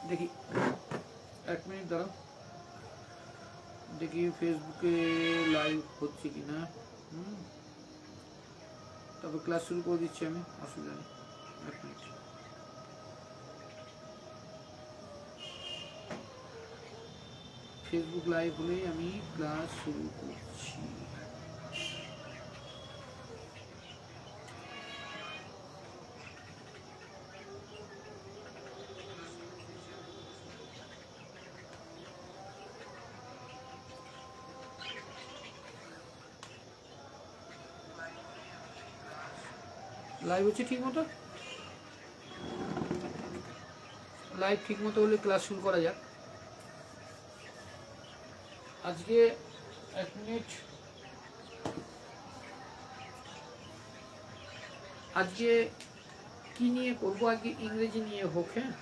দেখি 1 মিনিট দাঁড়াও, দেখি ফেসবুকে লাইভ হচ্ছে কিনা। তবে ক্লাস শুরু করে দিচ্ছি আমি, অসুবিধা নেই। 1 মিনিট। ফেসবুক লাইভ হলেই আমি ক্লাস শুরু করছি। লাইভ হচ্ছে ঠিক মতো? লাইভ ঠিক মতো হলে ক্লাস শুরু করা যাক। আজকে 1 মিনিট, আজকে কি নিয়ে করবো? আজকে ইংরেজি নিয়ে হোক। হ্যাঁ,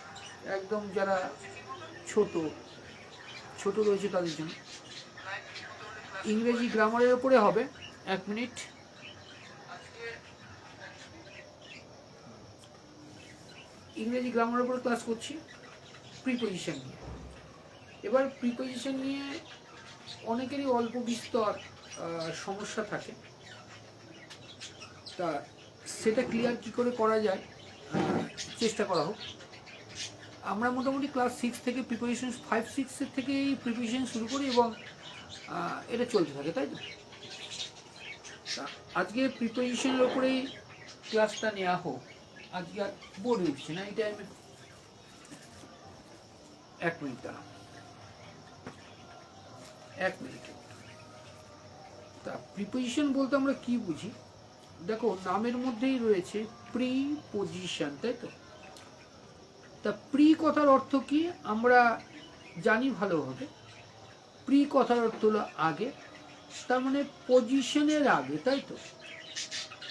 একদম যারা ছোট ছোট রয়েছে তাদের জন্য ইংরেজি গ্রামারের উপরে হবে। 1 মিনিট। ইংরেজি গ্রামারের উপরে ক্লাস করছি, প্রিপোজিশন নিয়ে। এবার প্রিপোজিশন নিয়ে অনেকেরই অল্প বিস্তর সমস্যা থাকে, তা সেটা ক্লিয়ার কি করে করা যায় চেষ্টা করা হোক। আমরা মোটামুটি ক্লাস 6 থেকে প্রিপারেশন 5-6 থেকেই প্রিপারেশন শুরু করি এবং এটা চলতে থাকে, তাই তো? আজকে প্রিপারেশনের ওপরেই ক্লাসটা নেওয়া হোক। আজকে আর বোর্ড উঠছে না, এটা আমি 1 মিনিট দাঁড়াও, 1 মিনিট। তা প্রিপোজিশন বলতে আমরা কি বুঝি? দেখো, নামের মধ্যেই রয়েছে প্রিপোজিশন, তাই তো? তা প্রি কথার অর্থ কি আমরা জানি ভালোভাবে। প্রি কথার অর্থ হলো আগে, তার মানে পজিশনের আগে, তাই তো?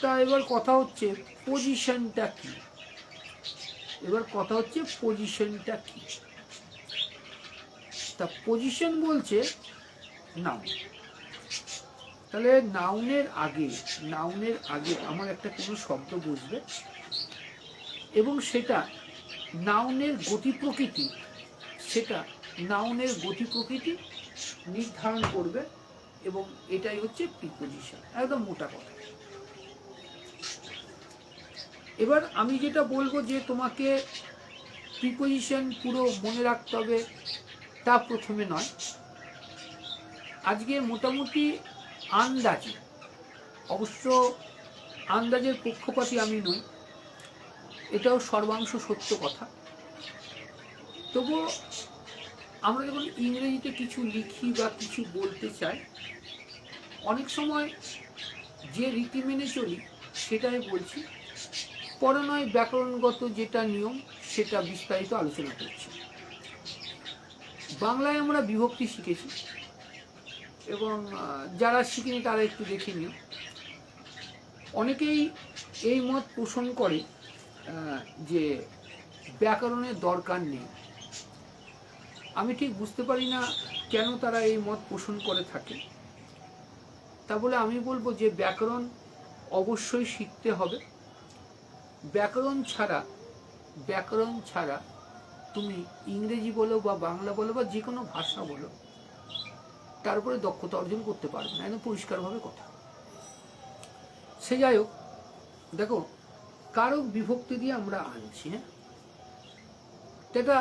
তা এবার কথা হচ্ছে পজিশনটা কি? পজিশনটা কি? তা পজিশন বলছে নাউন। তাহলে নাউনের আগে আমার একটা কোনো শব্দ বসবে এবং সেটা নাউনের গতি প্রকৃতি নির্ধারণ করবে, এবং এটাই হচ্ছে প্রিপোজিশন, একদম মোটা কথা। এবার আমি যেটা বলবো যে তোমাকে প্রিপোজিশন পুরো মনে রাখতে হবে, তা প্রথমে নয়। আজকে মোটামুটি আন্দাজে, অবশ্য আন্দাজের পক্ষপাতী আমি নই, এটাও সর্বাংশ সত্য কথা, তবুও আমরা যখন ইংরেজিতে কিছু লিখি বা কিছু বলতে চাই, অনেক সময় যে রীতি মেনে চলি সেটাই বলছি, পরে নয় ব্যাকরণগত যেটা নিয়ম সেটা বিস্তারিত আলোচনা করছি। বাংলায় আমরা বিভক্তি শিখেছি, এবং যারা শিখিনি তারা একটু দেখে নিও। অনেকেই এই মত পোষণ করে যে ব্যাকরণের দরকার নেই। আমি ঠিক বুঝতে পারি না কেন তারা এই মত পোষণ করে থাকে। তা বলে আমি বলবো যে ব্যাকরণ অবশ্যই শিখতে হবে। ব্যাকরণ ছাড়া তুমি ইংরেজি বলো বা বাংলা বলো বা যে কোনো ভাষা বলো, তারপরে দক্ষতা অর্জন করতে পারবে না, একদম পরিষ্কারভাবে কথা। সে যাই হোক, দেখো কারক বিভক্তি দিয়ে আমরা আনছি, হ্যাঁ, এটা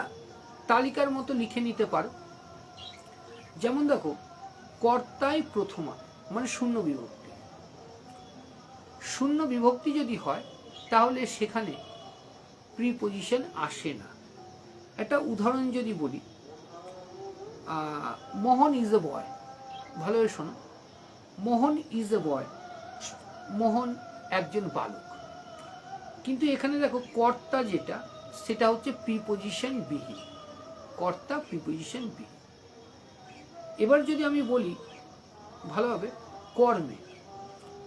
তালিকার মতো লিখে নিতে পারো। যেমন দেখো, কর্তায় প্রথমা মানে শূন্য বিভক্তি। শূন্য বিভক্তি যদি হয় তাহলে সেখানে প্রিপোজিশন আসে না। একটা উদাহরণ যদি বলি, মোহন ইজ এ বয়, ভালোভাবে শোনো, মোহন ইজ এ বয়, মোহন একজন বালক। কিন্তু এখানে দেখো কর্তা যেটা, সেটা হচ্ছে প্রিপোজিশন বিহীন, কর্তা প্রিপোজিশন বিহীন। এবার যদি আমি বলি ভালোভাবে,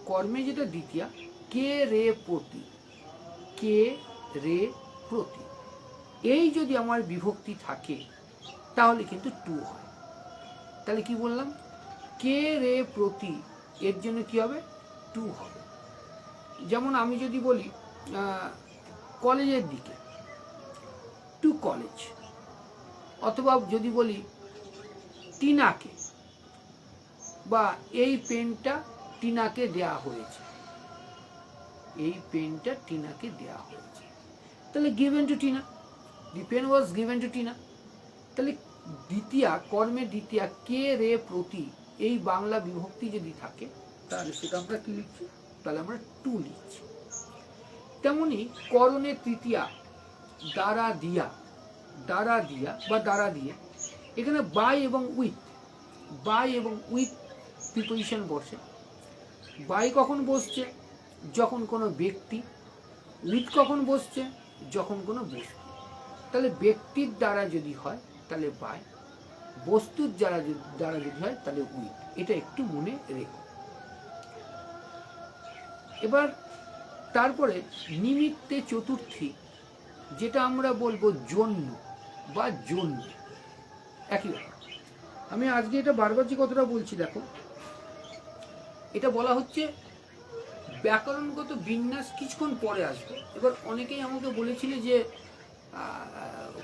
কর্মে যেটা দ্বিতীয়া, কে রে প্রতি, এই যদি আমার বিভক্তি থাকে তাহলে কিন্তু টু হয়। তাহলে কি বললাম, কে রে প্রতি, এর জন্য কি হবে, টু হবে। যেমন আমি যদি বলি কলেজের দিকে, টু কলেজ, অথবা যদি বলি টিনাকে, বা এই পেনটা টিনাকে দেয়া হয়েছে, এই পেনটা টিনাকে দেয়া হয়েছে, তাহলে given to Tina, the pen was given to Tina. তাহলে দ্বিতীয়া, কর্মের দ্বিতীয়া কে রে প্রতি, এই বাংলা বিভক্তি যদি থাকে তাহলে সেটা আমরা কি লিখছি, তাহলে আমরা টু লিখছি। তেমনি করণের তৃতীয়া দ্বারা দিয়া, দ্বারা দিয়া বা দ্বারা দিয়ে, এখানে বাই এবং উইথ, বাই এবং উইথ প্রিপোজিশন বসে। বাই কখন বসছে, যখন কোনো ব্যক্তি, উইথ কখন বসছে, যখন কোনো বস্তু। তাহলে ব্যক্তির দ্বারা যদি হয় তাহলে বাই, বস্তুর দ্বারা যদি হয় তাহলে উইথ। এটা একটু মনে রেখো। এবার তারপরে নিমিত্তে চতুর্থী, যেটা আমরা বলবো জন্য বা জন্য, একই ব্যাপার। আমি আজকে এটা বারবার যে কথাটা বলছি, দেখো এটা বলা হচ্ছে ব্যাকরণগত বিন্যাস কিছুক্ষণ পরে আসবে। এবার অনেকেই আমাকে বলেছিলে যে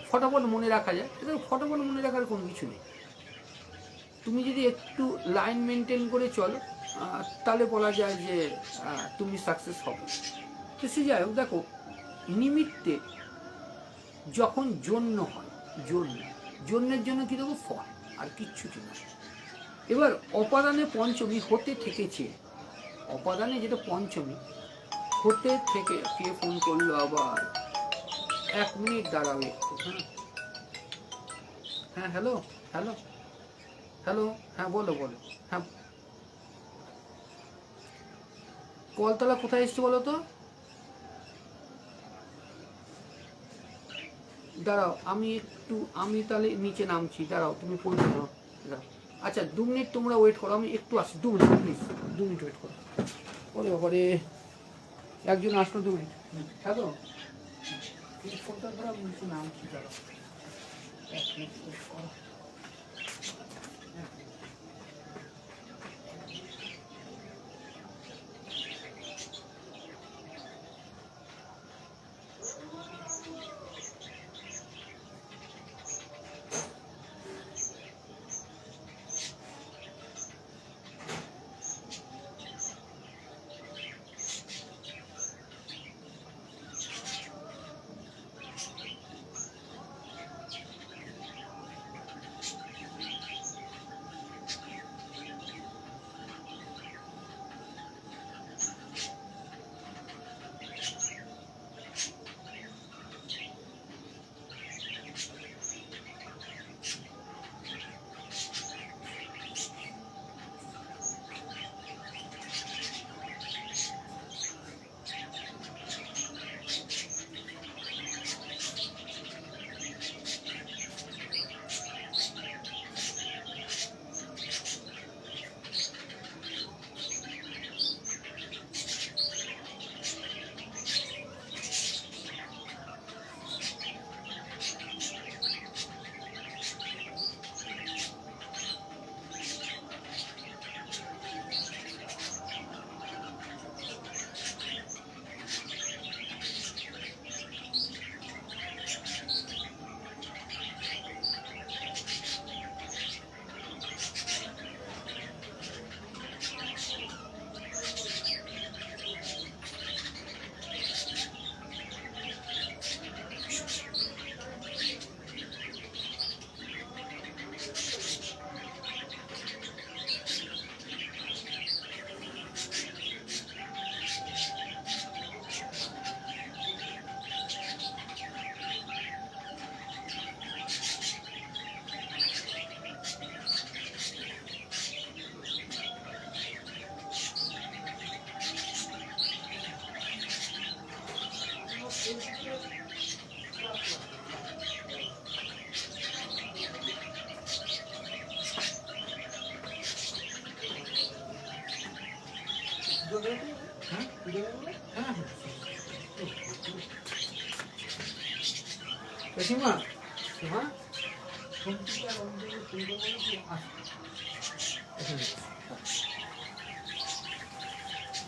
ফটাফট মনে রাখা যায়, এটা ফটাফট মনে রাখার কোনো কিছু নেই। তুমি যদি একটু লাইন মেনটেন করে চলো তাহলে বলা যায় যে তুমি সাকসেস হবে। তো সে যাই হোক, দেখো নিমিত্তে যখন জন্য হয়, জন্য, জন্যের জন্য কি দেবো, ফল, আর কিচ্ছু না। এবার অপাদানে পঞ্চমী হতে থেকেছে, অপাদানে যেটা পঞ্চমী হতে থেকে, কে ফোন করলো আবার, 1 মিনিট দাঁড়াও একটু। হ্যাঁ হ্যালো হ্যালো হ্যালো, হ্যাঁ বলো বলো, হ্যাঁ কলতলা কোথায় এসছে বলো তো, দাঁড়াও আমি তাহলে নিচে নামছি, দাঁড়াও তুমি পৌঁছে দাও। আচ্ছা 2 মিনিট তোমরা ওয়েট করো, আমি একটু আসছি, 2 মিনিট প্লিজ, 2 মিনিট ওয়েট করো। ওরে বাবারে, একজন আসলো, 2 মিনিট। হ্যালো, ফোনটা ধরো, আমি নিচে নামছি, দাঁড়াও 1 মিনিট ওয়েট করো। সীমা, সীমা,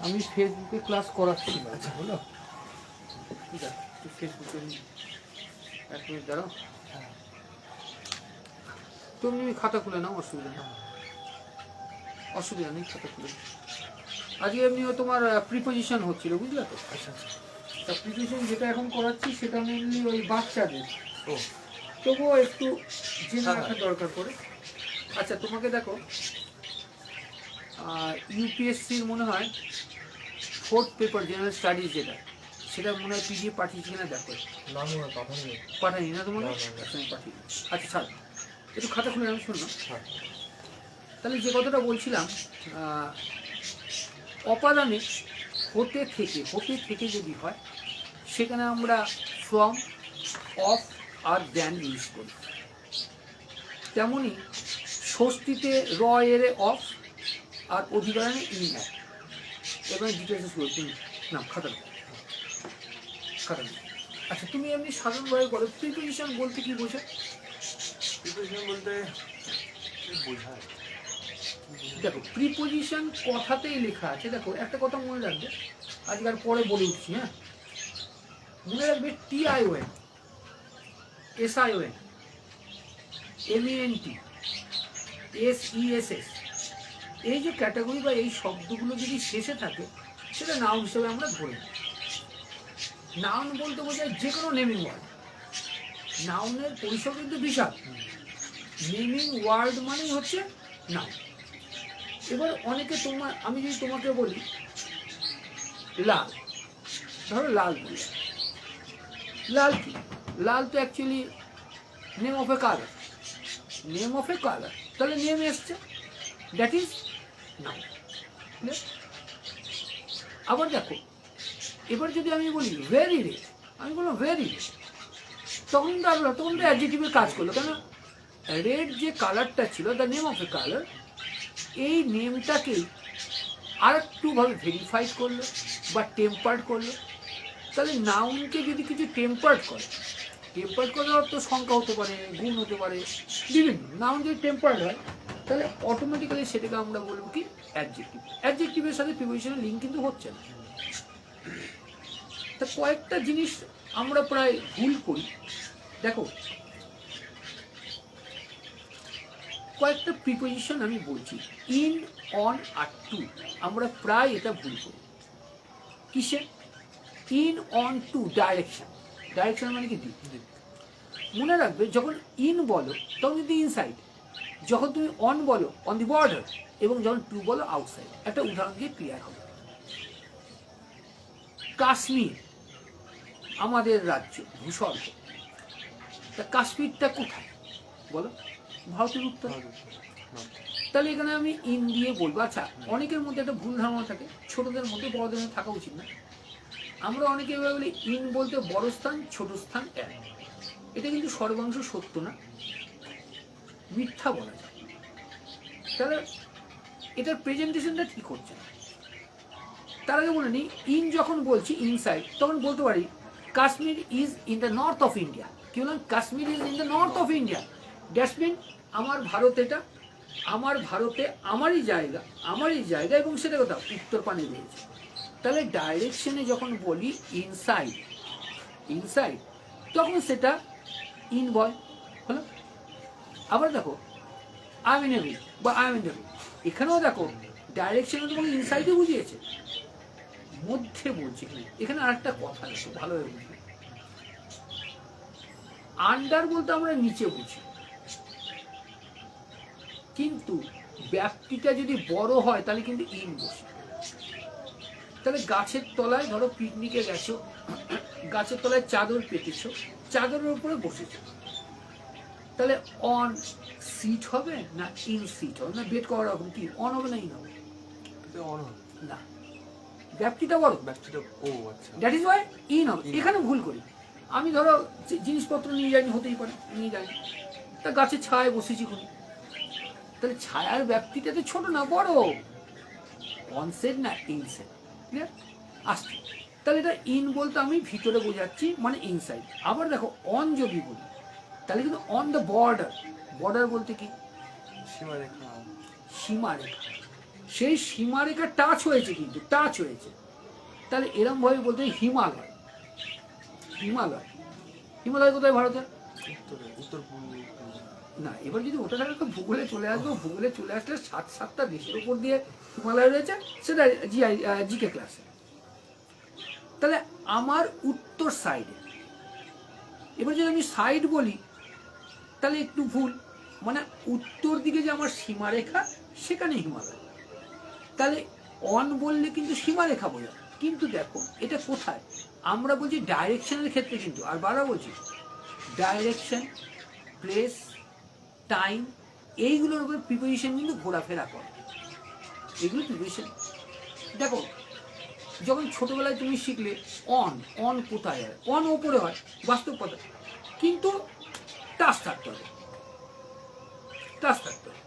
আমি ফেসবুকে ক্লাস করাচ্ছি, আচ্ছা হলো, ঠিক আছে ফেসবুকে 1 মিনিট দাঁড়াও। তুমি খাতা খুলে নাও, অসুবিধা নেই, অসুবিধা নেই, খাতা খুলে নাও। আজকে এমনিও তোমার প্রিপোজিশন হচ্ছিল, বুঝলে তো? আচ্ছা আচ্ছা। তা প্রিপোজিশন যেটা এখন করাচ্ছি সেটা মেনলি ওই বাচ্চাদের, ও তবুও একটু জেনে হ্যাঁ, রাখা দরকার পড়ে। আচ্ছা তোমাকে দেখো, ইউপিএসসির মনে হয় 4th পেপার জেনারেল স্টাডিজ যেটা, সেটা মনে হয় পিজিএ পাঠিয়েছি কিনা দেখো। না মনে হয় পাঠানি। পাঠাইনি না তোমার? না, না, না। আচ্ছা আমি পাঠিয়ে দিচ্ছি। আচ্ছা ছাড়, একটু খাতা খুলে আমি শুনলাম। হ্যাঁ তাহলে যে কথাটা বলছিলাম, অপাদানে হতে থেকে যদি হয়, সেখানে আমরা ফ্রম, অফ আর দ্যান ইউজ করি। তেমনি ষষ্ঠীতে র এরে অফ আর অধিকরণে ইন অফ। এবার ডিটেলসে শুরু তুমি না খাতা নাও, খাতা নাও। আচ্ছা তুমি এমনি সাধারণভাবে বলো প্রিপোজিশন বলতে কি বোঝায়? প্রিপারেশন বলতে কি বোঝায়? দেখো প্রিপোজিশন কথাতেই লেখা আছে। দেখো একটা কথা মনে রাখবে, আজকাল পরে বলে উঠছি, হ্যাঁ মনে রাখবে, TION, SION, MENT, SESS, এই যে ক্যাটাগরি বা এই শব্দগুলো যদি শেষে থাকে, সেটা নাউন হিসেবে আমরা ধরে নিই। নাউন বলতে বোঝায় যে কোনো নেমিং ওয়ার্ড। নাউনের পরিসর কিন্তু বিশাল। নেমিং ওয়ার্ড মানেই হচ্ছে নাউন। এবার অনেকে তোমার, আমি যদি তোমাকে বলি লাল, ধরো লাল বলি, লাল কি? লাল তো actually name of A colour, name of A colour, তাহলে নেম এসছে, দ্যাট ইজ নাউন। আবার দেখো, এবার যদি আমি বলি ভেরি রেড, আমি বললাম ভেরি রেড, তখন তো অ্যাডজেক্টিভের কাজ করলো। কেন? রেড যে কালারটা ছিল, the name of A colour, এই নেমটাকেই আর একটুভাবে ভেরিফাই করলো বা টেম্পার্ড করলো। তাহলে নাউনকে যদি কিছু টেম্পার্ড করে, টেম্পার্ড করার অর্থ সংখ্যা হতে পারে, গুণ হতে পারে, বিভিন্ন। নাউন যদি টেম্পার্ড হয়, তাহলে অটোমেটিক্যালি সেটাকে আমরা বলবো কি অ্যাডজেক্টিভ। অ্যাডজেক্টিভের সাথে প্রিপোজিশনের লিঙ্ক কিন্তু হচ্ছে না। তা কয়েকটা জিনিস আমরা প্রায় ভুল করি। দেখো কয়েকটা প্রিপোজিশন আমি বলছি, ইন, অন আর টু, আমরা প্রায় এটা ভুল করি। কিসে? In, on, to, direction. Direction মানে কি? দিক। মনে রাখবে, যখন ইন বলো তখন কিন্তু ইনসাইড, যখন তুমি অন বলো অন দি বর্ডার, এবং যখন টু বলো আউটসাইড। একটা উদাহরণ দিয়ে ক্লিয়ার হবে। কাশ্মীর আমাদের রাজ্য, ভূস্বর্গ। তা কাশ্মীরটা কোথায় বলো? ভারতের উত্তর। তাহলে এখানে আমি ইন দিয়ে বলবো। আচ্ছা অনেকের মধ্যে একটা ভুল ধারণা থাকে, ছোটদের মধ্যে বড়দের মধ্যে থাকা উচিত না। আমরা অনেকে এভাবে বলি ইন বলতে বড় স্থান, ছোট স্থান এক। এটা কিন্তু সর্বাংশ সত্য না, মিথ্যা বলা যায়। তাহলে এটার প্রেজেন্টেশনটা ঠিক হচ্ছে না। তার আগে বলে নিই, ইন যখন বলছি ইনসাইড, তখন বলতে পারি Kashmir is in the north of India. কি বললাম? Kashmir is in the north of India. That's mean আমার ভারত, এটা আমার ভারতে আমারই জায়গা, এবং সেটা কোথাও উত্তর পানে রয়েছে। তাহলে ডাইরেকশনে যখন বলি ইনসাইড, তখন সেটা ইন বয় হলো। আবার দেখো আই মিন এভি বা আই মিন এভি, এখানেও দেখো ডাইরেকশনে তোমাকে ইনসাইডে বুঝিয়েছে, মধ্যে বলছে। এখানে আরেকটা কথা আছে, ভালোভাবে বুঝবে। আন্ডার বলতে আমরা নিচে বুঝি, কিন্তু ব্যাপ্তিটা যদি বড় হয় তাহলে কিন্তু ইন বসে। তাহলে গাছের তলায়, ধরো পিকনিকে গেছো, গাছের তলায় চাদর পেতেছো, চাদরের উপরে বসেছো, তাহলে অন সিট হবে না ইন সিট হবে? না বেড কভার হবে, কি অন হবে না ইন হবে? অন হবে না, ব্যাপ্তিটা বড়, ব্যাকটিটা। ও আচ্ছা, দ্যাট ইজ ওয়াই ইন হবে। এখানে ভুল করি। আমি ধরো জিনিসপত্র নিয়ে যাইনি, হতেই পারে নিয়ে যাইনি, তা গাছের ছায়ায় বসেছি খুনি, তাহলে ছায়ার ব্যাপ্তিটা তো ছোট না বড়, অন সেট না ইন সেট। ক্লিয়ার আসছে? তাহলে এটা ইন বলতে আমি ভিতরে বোঝাচ্ছি, মানে ইনসাইড। আবার দেখো অন যদি বলি, তাহলে কিন্তু অন দ্য বর্ডার। বর্ডার বলতে কি? সীমারেখা। সীমারেখা। সেই সীমারেখা টাচ হয়েছে, কিন্তু টাচ হয়েছে। তাহলে এরম ভাবে বলতে হিমালয়। হিমালয় কোথায় ভারতের? উত্তর পূর্ব না, এবার যদি ওটা থাকে তো ভূগোলে চলে আসবো। ভূগোলে চলে আসলে 7টা দেশের উপর দিয়ে হিমালয় রয়েছে, সেটা জিকে ক্লাসে। তাহলে আমার উত্তর সাইডে, এবার যদি আমি সাইড বলি তাহলে একটু ভুল, মানে উত্তর দিকে যে আমার সীমারেখা সেখানে হিমালয়। তাহলে অন বললে কিন্তু সীমারেখা বোঝায়, কিন্তু দেখো এটা কোথায়, আমরা বলছি ডাইরেকশনের ক্ষেত্রে, কিন্তু আর বারবার বলছি ডাইরেকশন, প্লেস, টাইম, এইগুলোর উপর প্রিপোজিশন কিন্তু ঘোরাফেরা করে। এগুলো প্রিপোজিশন। দেখো যখন ছোটবেলায় তুমি শিখলে অন, অন কোথায় হয়, অন ওপরে হয়, বাস্তব কথা, কিন্তু টাচ থাকতে হবে, টাচ থাকতে হবে।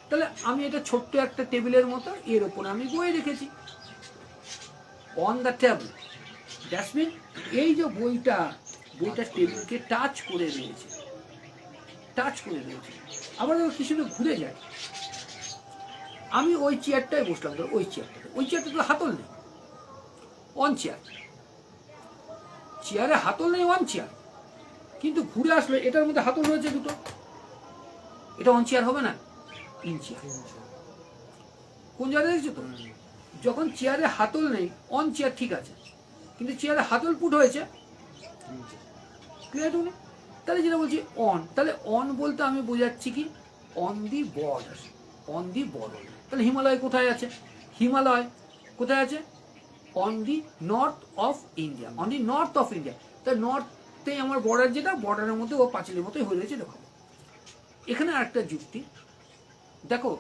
তাহলে আমি এটা ছোট্ট একটা টেবিলের মতো, এর ওপরে আমি বই রেখেছি, on the table, that's mean এই যে বইটা টেবিলকে টাচ করে রয়েছে, টাচ করে রয়েছে। আবার যখন কিছুটা ঘুরে যায়, আমি ওই চেয়ারটায় বসলাম, ধর ওই চেয়ারটা তো হাতল নেই, অন চেয়ার, চেয়ারে হাতল নেই, অন চেয়ার, কিন্তু ঘুরে আসলে এটার মধ্যে হাতল রয়েছে দুটো, এটা অন চেয়ার হবে না, ইন চেয়ার। কোন জায়গায় দেখছো তো, যখন চেয়ারে হাতল নেই অন চেয়ার ঠিক আছে, কিন্তু চেয়ারে হাতল পুট হয়েছে, ক্লিয়ার টু? তাহলে যেটা বলছি অন, তাহলে অন বলতে আমি বোঝাচ্ছি কি on the border, on the border. তাহলে হিমালয় কোথায় আছে, হিমালয় কোথায় আছে, on the north of India, on the north of India. তাহলে নর্থে আমার বর্ডার, যেটা বর্ডারের মধ্যে ও পাঁচিলের মতোই হয়ে রয়েছে। দেখো এখানে আরেকটা যুক্তি, দেখো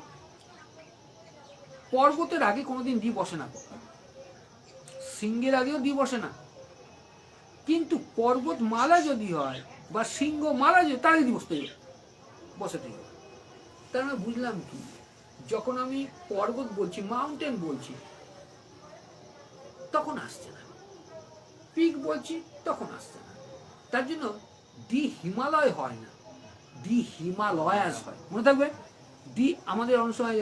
পর্বতের আগে কোনোদিন দ্বীপ বসে না, সিংহের আগেও দ্বীপ বসে না, কিন্তু পর্বত মালা যদি হয় বা সিংহ মালা যদি, তার আগে বসাতে হবে। তার মানে বুঝলাম কি, যখন আমি পর্বত বলছি, মাউন্টেন বলছি, তখন আসছে না, পিক বলছি তখন আসছে না। তার জন্য দি হিমালয় হয় না, দি হিমালয়াস হয়, মনে থাকবে। দি আমাদের অনেক সময়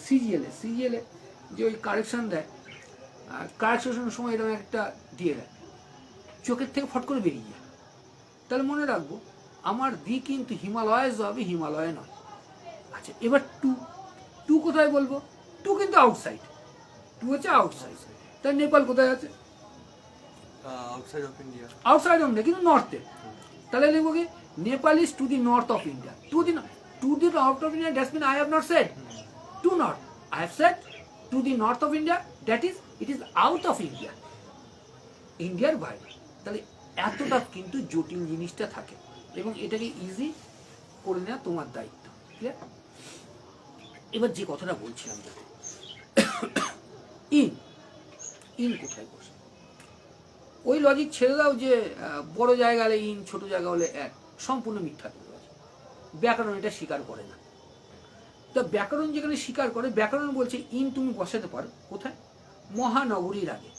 সিজিএলে যে ওই কারেকশন দেয়, কারেকশনের সময় এরকম একটা দিয়ে দেয়, চোখের থেকে ফট করে বেরিয়ে যায়। তাহলে মনে রাখবো আমার দি কিন্তু হিমালয়াস হবে, হিমালয় নয়। আচ্ছা এবার টু কোথায় বলবো, টু কিন্তু আউটসাইড, টু হচ্ছে আউটসাইড। তাহলে নেপাল কোথায় আছে, outside of India, outside of India কিন্তু নর্থে। তাহলে লিখবো কি Nepal is to the north of India, to the north of India, that's mean I have not said to north, I have said to the north of India, that is it is out of India, ইন্ডিয়ার বাইরে। তাহলে এতটা কিন্তু জটিল জিনিসটা থাকে, এবং এটাকে ইজি করে নেওয়া তোমার দায়িত্ব। ক্লিয়ার? এবার যে কথাটা বলছিলাম, দেখো ইন কোথায় বসে, ওই লজিক ছেড়ে দাও যে বড় জায়গা হলে ইন, ছোট জায়গা হলে এক, সম্পূর্ণ মিথ্যা লজিক। ব্যাকরণ এটা স্বীকার করে না। তো ব্যাকরণ যেখানে স্বীকার করে, ব্যাকরণ বলছে ইন তুমি বসাতে পারো কোথায়, মহানগরীর আগে।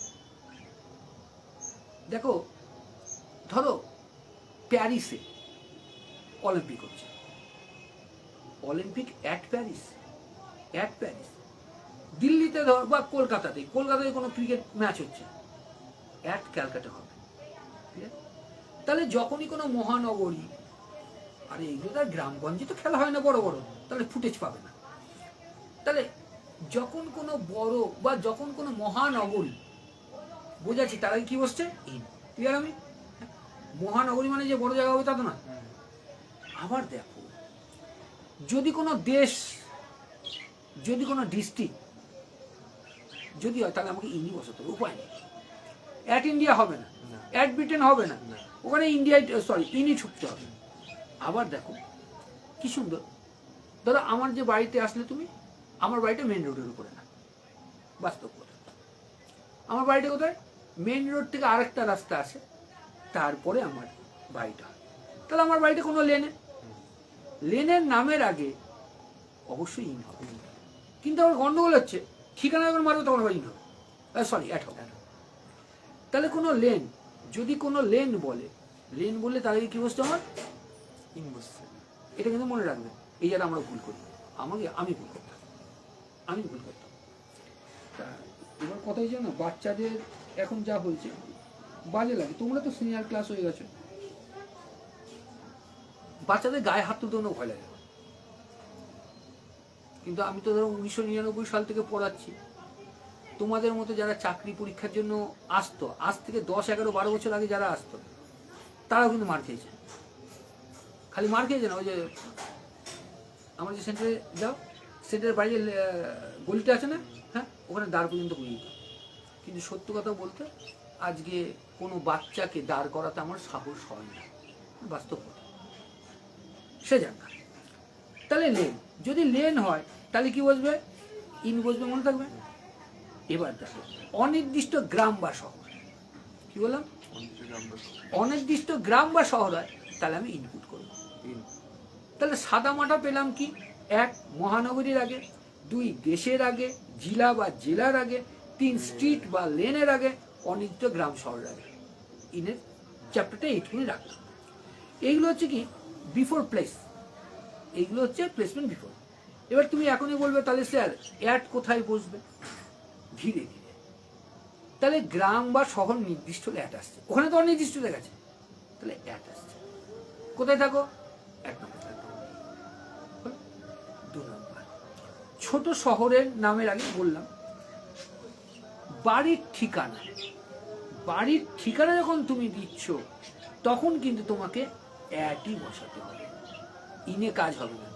দেখো ধরো প্যারিসে অলিম্পিক হচ্ছে, Olympic at Paris, at Paris. দিল্লিতে ধর বা কলকাতাতে কোনো ক্রিকেট ম্যাচ হচ্ছে, অ্যাট ক্যালকাটা হবে। তাহলে যখনই কোনো মহানগরী, আরে এইগুলো তার গ্রামগঞ্জে তো খেলা হয় না বড় বড়, তাহলে ফুটেজ পাবে না। তাহলে যখন কোনো বড় বা যখন কোনো মহানগরী বোঝাচ্ছি, তার আগে কি বসছে ইন। ক্লিয়ার? আমি মহানগরী মানে যে বড় জায়গা হবে তা তো না। আবার দেখো যদি কোনো দেশ, যদি কোনো ডিস্ট্রিক্ট যদি হয়, তাহলে আমাকে ইনি বসাতে হবে, উপায় নেই। অ্যাট ইন্ডিয়া হবে না, অ্যাট ব্রিটেন হবে না, ওখানে ইন্ডিয়া ইনি ছুটতে হবে। আবার দেখো কি সুন্দর, ধরো আমার যে বাড়িতে আসলে তুমি, আমার বাড়িটা মেন রোডের উপরে না, বাস্তব কথা। আমার বাড়িটা কোথায়, মেন রোড থেকে আরেকটা রাস্তা আছে, তারপরে আমার বাড়িটা। তাহলে আমার বাড়িটা কোনো লেনের নামের আগে অবশ্যই ইন হবে, কিন্তু আমার গন্ডগোল হচ্ছে ঠিকানা যখন মারবে তখন আবার ইন হবে, সরি অ্যাট হবে। তাহলে কোনো লেন, যদি কোনো লেন বললে তার আগে কি বসছে আমার ইন বসছে। এটা কিন্তু মনে রাখবে, এই যারা আমরা ভুল করি, আমি ভুল করতাম। তা এবার কথাই জানো, বাচ্চাদের এখন যা হয়েছে বাজে লাগে। তোমরা তো সিনিয়র ক্লাস হয়ে গেছো, বাচ্চাদের গায়ে হাত তুলতে কোনো ভয় লাগে না। কিন্তু আমি তো ধরো 1999 সাল থেকে পড়াচ্ছি, তোমাদের মতো যারা চাকরি পরীক্ষার জন্য আসতো, আজ থেকে 10, 11, 12 বছর আগে যারা আসতো, তারাও কিন্তু মার খেয়েছে। খালি মার খেয়েছে না, ওই যে আমার যে সেন্টারে যাও, সেন্টারের বাইরে গলিটা আছে না, হ্যাঁ, ওখানে দাঁড় পর্যন্ত করে দিত। কিন্তু সত্য কথা বলতে আজকে কোনো বাচ্চাকে দাঁড় করাতে আমার সাহস হয় না, বাস্তব কথা। সে যাক না। তাহলে লেন, যদি লেন হয় তাহলে কি বসবে? ইন বসবে, মনে থাকবে। এবার দেখো, অনির্দিষ্ট গ্রাম বা শহর, কি বললাম? অনির্দিষ্ট গ্রাম বা শহর হয় তাহলে আমি ইনপুট করব। তাহলে সাদা মাটা পেলাম কি? 1, মহানগরীর আগে, 2, দেশের আগে, জেলা বা জেলার আগে, 3, স্ট্রিট বা লেনের আগে, অনির্দিষ্ট গ্রাম শহরের আগে। ইনের চ্যাপ্টারটা এইটুকুনি রাখলাম। এইগুলো হচ্ছে কি বিফোর প্লেস, এইগুলো হচ্ছে প্লেসমেন্ট বিফোর। এবার তুমি এখনই বলবে তাহলে স্যার অ্যাড কোথায় বসবে? ধীরে ধীরে। তাহলে গ্রাম বা শহর নির্দিষ্ট হলে অ্যাড আসছে, ওখানে তো অনির্দিষ্ট দেখাচ্ছে, তাহলে অ্যাড আসছে। কোথায় থাকো? 1 নম্বর থাকো। 2 নম্বর, ছোট শহরের নামের আগে বললাম বাড়ির ঠিকানা। বাড়ির ঠিকানা যখন তুমি দিচ্ছ তখন কিন্তু তোমাকে অ্যাডই বসাতে হবে, ইনে কাজ হবে না।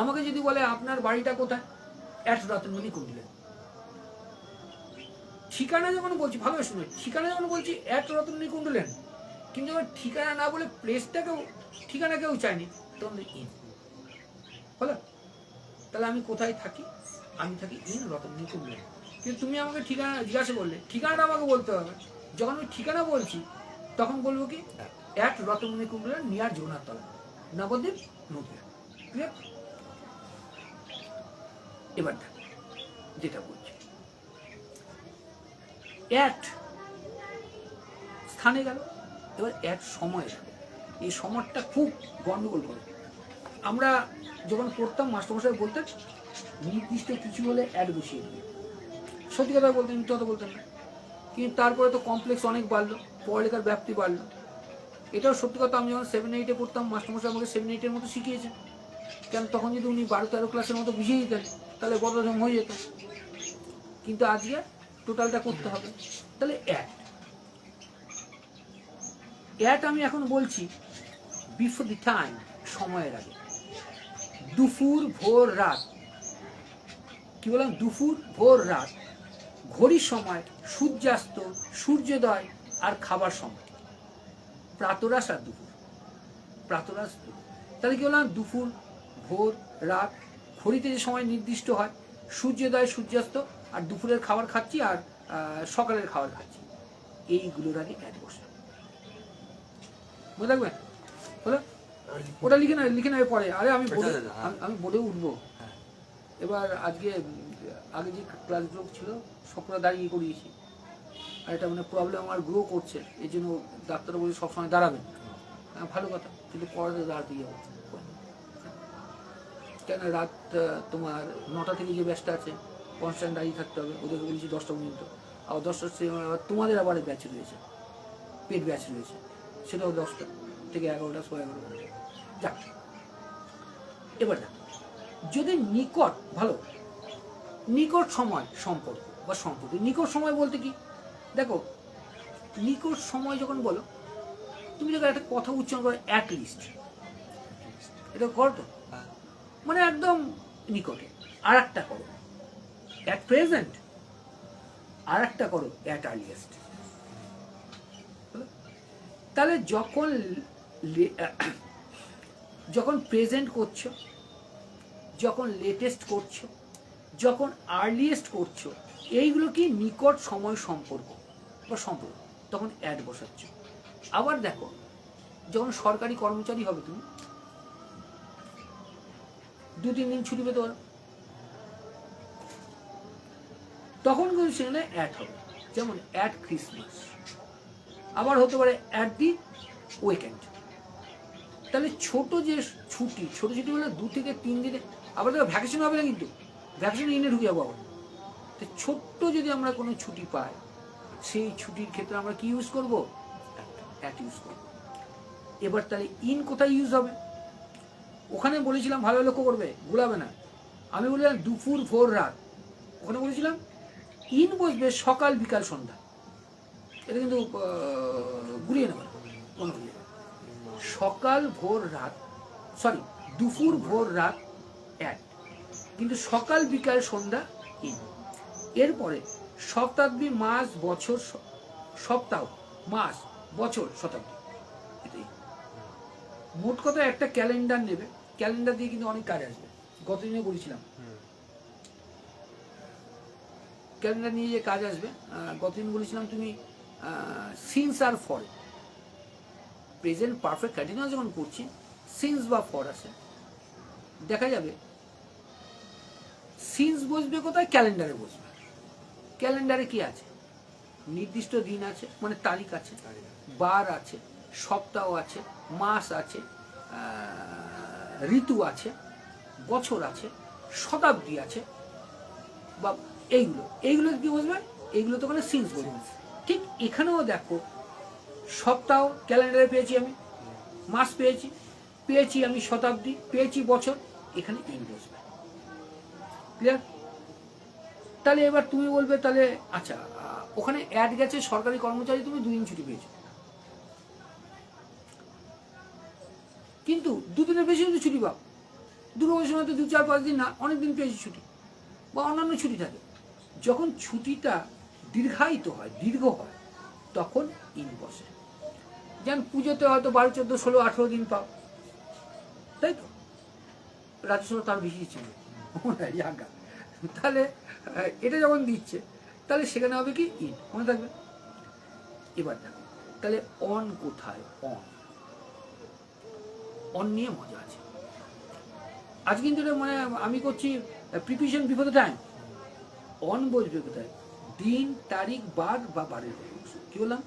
আমাকে যদি বলে আপনার বাড়িটা কোথায়, অ্যাট রতনমণি কুণ্ডলে। ঠিকানা যখন বলছি, ভালোভাবে শুনে, ঠিকানা যখন বলছি অ্যাট রতনমণি কুণ্ডলেন, কিন্তু আমার ঠিকানা না বলে প্লেসটাকেও ঠিকানাকেও চাইনি, তখন ইন হলো। তাহলে আমি কোথায় থাকি? আমি থাকি ইন রতনমণি কুণ্ডলেন। কিন্তু তুমি আমাকে ঠিকানা জিজ্ঞাসা করলে, ঠিকানাটা আমাকে বলতে হবে। যখন আমি ঠিকানা বলছি তখন বলবো কি অ্যাট রতনমণি কুণ্ডলেন নিয়ার জগন্নাথতলা, নবদ্বীপ, নদিয়া। ক্লিয়ার? এবার দেখো যেটা বলছি, অ্যাট স্থানে গেল, এবার অ্যাট সময়ে গেল। এই সময়টা খুব গন্ডগোল করে। আমরা যখন পড়তাম মাস্টারমশাই বলতেন নির্দিষ্ট কিছু হলে অ্যাড বসিয়ে দিবে, সত্যি কথা বলতেন, মিথ্যে কথা বলতেন না। কিন্তু তারপরে তো কমপ্লেক্স অনেক বাড়লো, পড়ালেখার ব্যাপ্তি বাড়লো। এটাও সত্যি কথা, আমি যখন 7, 8-এ পড়তাম মাস্টারমশাই আমাকে 7, 8-এর মতো শিখিয়েছেন। কেন তখন যদি উনি 12, 13 ক্লাসের মতো বুঝিয়ে দিতেন তাহলে বদহজম হয়ে যেত। কিন্তু আজকে টোটালটা করতে হবে। তাহলে অ্যাট আমি এখন বলছি বিফোর দি টাইম, সময়ের আগে। দুপুর, ভোর, রাত। কি বললাম? দুপুর, ভোর, রাত, ঘড়ির সময়, সূর্যাস্ত, সূর্যোদয় আর খাবার সময়, প্রাতরাশ আর দুপুর, প্রাতরাশ দুপুর। তাহলে কি বললাম? দুপুর, ভোর, রাত, ঘড়িতে যে সময় নির্দিষ্ট হয়, সূর্যোদয়, সূর্যাস্ত, আর দুপুরের খাবার খাচ্ছি আর সকালের খাবার খাচ্ছি, এইগুলোর আগে অ্যাড বসে। মনে রাখবেন? হলো? ওটা লিখে নেবে পরে। আরে আমি বোর্ডে উঠবো। এবার আজকে আগে যে ক্লাসগুলো ছিল সবকটা দাঁড়িয়ে করিয়েছি, আর এটা মানে প্রবলেম আমার গ্রো করছে, এই জন্য ডাক্তার বলে সবসময় দাঁড়াবেন। ভালো কথা, কিন্তু পড়াতে দাঁড়াতে যাবো কেন? রাত তোমার 9টা থেকে যে ব্যাচটা আছে কনস্ট্যান্ট দাঁড়িয়ে থাকতে হবে, ওদেরকে বলেছি 10টা পর্যন্ত। আবার 10টার সময় আবার তোমাদের আবার ব্যাচ রয়েছে, পেড ব্যাচ রয়েছে, সেটাও 10টা থেকে 11টা, 11:30। যাক, এবার না, যদি নিকট, ভালো নিকট সময় সম্পর্ক বা সম্পর্ক, নিকট সময় বলতে কি দেখো, নিকট সময় যখন বলো তুমি যখন একটা কথা উচ্চারণ করো অ্যাট লিস্ট, এটা করো তো, মানে একদম নিকটে। আর একটা করো অ্যাট প্রেজেন্ট, আর একটা করো অ্যাট আর্লিয়েস্ট। তাহলে যখন প্রেজেন্ট করছো, যখন লেটেস্ট করছো, যখন আর্লিয়েস্ট করছো, এইগুলো কি নিকট সময় সম্পর্ক বা সম্পর্ক, তখন অ্যাড বসাচ্ছ। আবার দেখো, যখন সরকারি কর্মচারী হবে তুমি, 2-3 দিন ছুটি পেতে পারো, তখন কিন্তু সেখানে অ্যাড হবে, যেমন অ্যাট ক্রিসমাস। আবার হতে পারে অ্যাট দি উইকেন্ড। তাহলে ছোট যে ছুটি, ছোট ছুটি বলে 2 থেকে 3 দিনে, আবার দেখো ভ্যাকেশন হবে না, কিন্তু ভ্যাকেশন ইনে ঢুকে যাবো আবার। তো ছোট্ট যদি আমরা কোনো ছুটি পাই, সেই ছুটির ক্ষেত্রে আমরা কি ইউজ করবো? অ্যাট ইউজ করবো। এবার তাহলে ইন কোথায় ইউজ হবে? ওখানে বলেছিলাম ভালো লক্ষ্য করবে, গুলাবে না, আমি বললাম দুপুর ভোর রাত, ওখানে বলেছিলাম ইন বসবে সকাল বিকাল সন্ধ্যা। এটা কিন্তু ঘুরিয়ে নেবে না, কোনো ঘুরিয়ে নেবে না। সকাল ভোর রাত, সরি দুপুর ভোর রাত এক, কিন্তু সকাল বিকাল সন্ধ্যা ইন। এরপরে শতাব্দী, মাস, বছর, সপ্তাহ, মাস, বছর, শতাব্দী, এটাই মোট কথা। একটা ক্যালেন্ডার নেবে, ক্যালেন্ডার দিয়ে কিন্তু অনেক কাজ আসবে। গতদিনে বলেছিলাম ক্যালেন্ডার নিয়ে যে কাজ আসবে, গতদিন বলেছিলাম তুমি সিন্স আর ফর, প্রেজেন্ট পারফেক্ট কন্টিনিউয়াস যখন করছি সিন্স বা ফর আসে, দেখা যাবে সিন্স বসবে কোথায়? ক্যালেন্ডারে বসবে। ক্যালেন্ডারে কি আছে? নির্দিষ্ট দিন আছে, মানে তারিখ আছে, বার আছে, সপ্তাহ আছে, মাস আছে, ঋতু আছে, বছর আছে, শতাব্দী আছে, বা এইগুলো কি বসবে? এইগুলো তো মানে সিন্স বসবে। ঠিক এখানেও দেখো, সপ্তাহ ক্যালেন্ডারে পেয়েছি আমি, মাস পেয়েছি আমি শতাব্দী, পেয়েছি বছর, এখানে ইন বসবে। ক্লিয়ার? তাহলে এবার তুমি বলবে তাহলে আচ্ছা, ওখানে অ্যাড গেছে সরকারি কর্মচারী, তুমি 2 দিন ছুটি পেয়েছো, কিন্তু 2 দিনের বেশি যদি ছুটি পাও, দুর্গাপুজোর সময় তো 2, 4, 5 দিন না, অনেক দিন পেয়েছি ছুটি, বা অন্যান্য ছুটি থাকে, যখন ছুটিটা দীর্ঘায়িত হয়, দীর্ঘ হয়, তখন ইন বসে। যেমন পুজোতে হয়তো 12, 14, 16, 18 দিন পাও, তাই তো? রাজ্যসভা তার বেশি ছিল, তাহলে এটা যখন দিচ্ছে, তাহলে সেখানে হবে কি ইন, মনে থাকবে। এবার দেখো তাহলে অন কোথায়? অন নিয়ে মজা আছে। আজ কিন্তু এটা মানে আমি করছি preparation before the time. On বসবে কোথায়? দিন, তারিখ, বার বা বারের কি বললাম?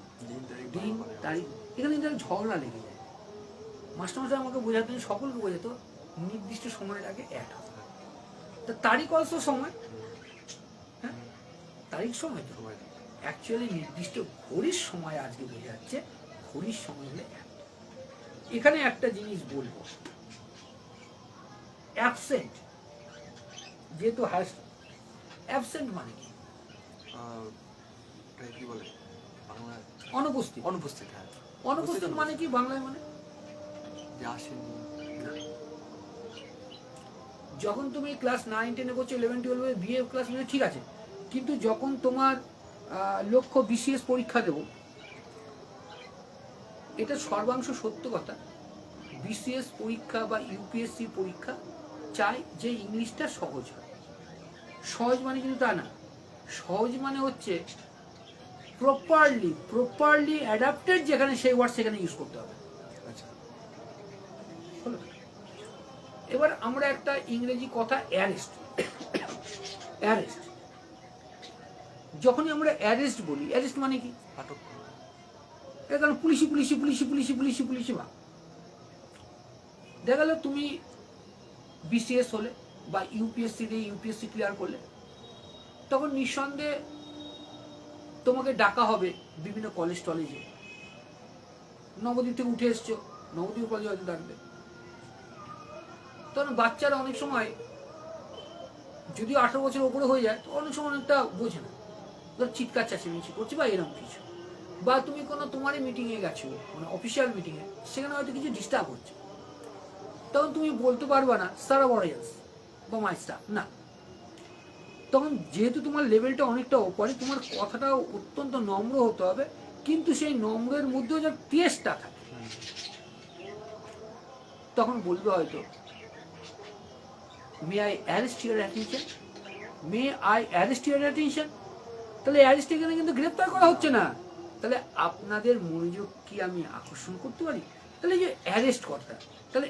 দিন, তারিখ। এখানে কিন্তু ঝগড়া লেগে যায়। মাস্টারমশাই আমাকে বোঝাতেন, সকলকে বোঝাতো নির্দিষ্ট সময়ের আগে অ্যাড হবে। তা তারিখ অলসো সময়, হ্যাঁ তারিখ সময় তো, অ্যাকচুয়ালি নির্দিষ্ট ঘড়ির সময় আজকে বোঝা যাচ্ছে, ঘড়ির সময় হলে অ্যাড। এখানে একটা জিনিস বলবো, অ্যাবসেন্ট, যেহেতু অ্যাবসেন্ট মানে কি? কি বলে বাংলায়? অনুপস্থিত। অনুপস্থিত, হ্যাঁ। অনুপস্থিত মানে কি বাংলায়? মানে যে আসেনি। যখন তুমি ক্লাস 9, 10 করছো, 11, 12 বিএ ক্লাস নিয়ে ঠিক আছে, কিন্তু যখন তোমার লক্ষ্য বিসিএস পরীক্ষা দেব, এটা সর্বাংশ সত্য কথা, বিসিএস পরীক্ষা বা ইউপিএসসি পরীক্ষা চাই যে ইংলিশটা সহজ হয়। সহজ মানে কিন্তু তা না, সহজ মানে হচ্ছে প্রপারলি অ্যাডাপ্টেড, যেখানে সেই ওয়ার্ড সেখানে ইউজ করতে হবে। আচ্ছা, হলো? এবার আমরা একটা ইংরেজি কথা অ্যারেস্ট, যখনই আমরা অ্যারেস্ট বলি, অ্যারেস্ট মানে কি? আটক। এটা কারণ পুলিশি বা দেখা গেল তুমি বিসিএস হলে বা ইউপিএসসি ক্লিয়ার করলে, তখন নিঃসন্দেহে তোমাকে ডাকা হবে বিভিন্ন কলেজে। নবদ্বীপ থেকে উঠে এসছো, নবদ্বীপ কলেজে হয়তো ডাকবে। তখন বাচ্চারা অনেক সময় যদিও 18 বছর ওপরে হয়ে যায়, তো অনেক সময় অনেকটা বোঝে না, ধর চিৎকার চেঁচামেচি করছে বা এরকম কিছু, বা তুমি কোনো তোমারই মিটিংয়ে গেছো, মানে অফিসিয়াল মিটিংয়ে, সেখানে হয়তো কিছু ডিস্টার্ব হচ্ছে, তখন তুমি বলতে পারবা না স্যার অরেন্স বা মাই স্টাফ, না। তখন যেহেতু তোমার লেভেলটা অনেকটা ওপরে, তোমার কথাটাও অত্যন্ত নম্র হতে হবে, কিন্তু সেই নম্রের মধ্যেও যে টেস্টটা থাকে, তখন বলবে হয়তো may I arrest your attention. তাহলে অ্যারেস্ট এখানে কিন্তু গ্রেপ্তার করা হচ্ছে না, তাহলে আপনাদের মনোযোগ কি আমি আকর্ষণ করতে পারি? তাহলে যে অ্যারেস্ট কথা, তাহলে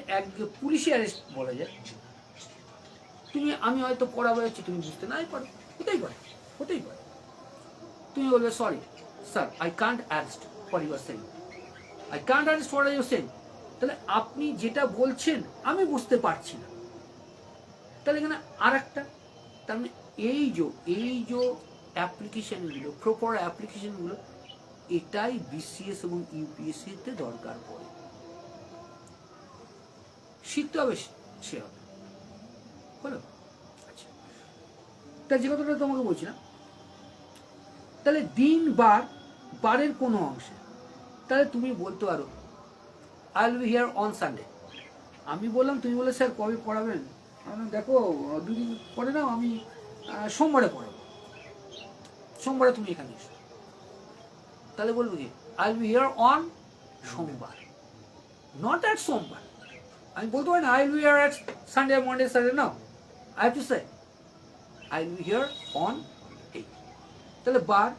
পুলিশি অ্যারেস্ট বলা যায়। আমি হয়তো পড়া বেরোচ্ছি, তুমি বুঝতে নাই পারো, হতেই পারে। তুমি বলবে sorry sir, I can't arrest for your saying, তাহলে আপনি যেটা বলছেন আমি বুঝতে পারছি না। তাহলে এখানে আর একটা, তার মানে এই যে অ্যাপ্লিকেশনগুলো, প্রপার অ্যাপ্লিকেশনগুলো, এটাই বিসিএস এবং ইউপিএসসিতে দরকার পড়ে। শিখতে হবে, সে হবে। হলো? আচ্ছা, তা যে কথাটা তোমাকে বলছিলাম, তাহলে দিন বার, বারের কোনো অংশে, তাহলে তুমি বলতে পারো I will be here on Sunday. আমি বললাম, তুমি বলে স্যার কবে পড়াবেন? আমি বললাম, দেখো দুদিন পরে নাও, আমি সোমবারে পড়াবো, সোমবারে তুমি এখানে এসো। তাহলে বলবো কি I will be here on সোমবার, নট অ্যাট সোমবার। আমি বলতে পারি না I will be here at Sunday, Monday, Saturday. Now, I have to say I will be here on এই। তাহলে বার,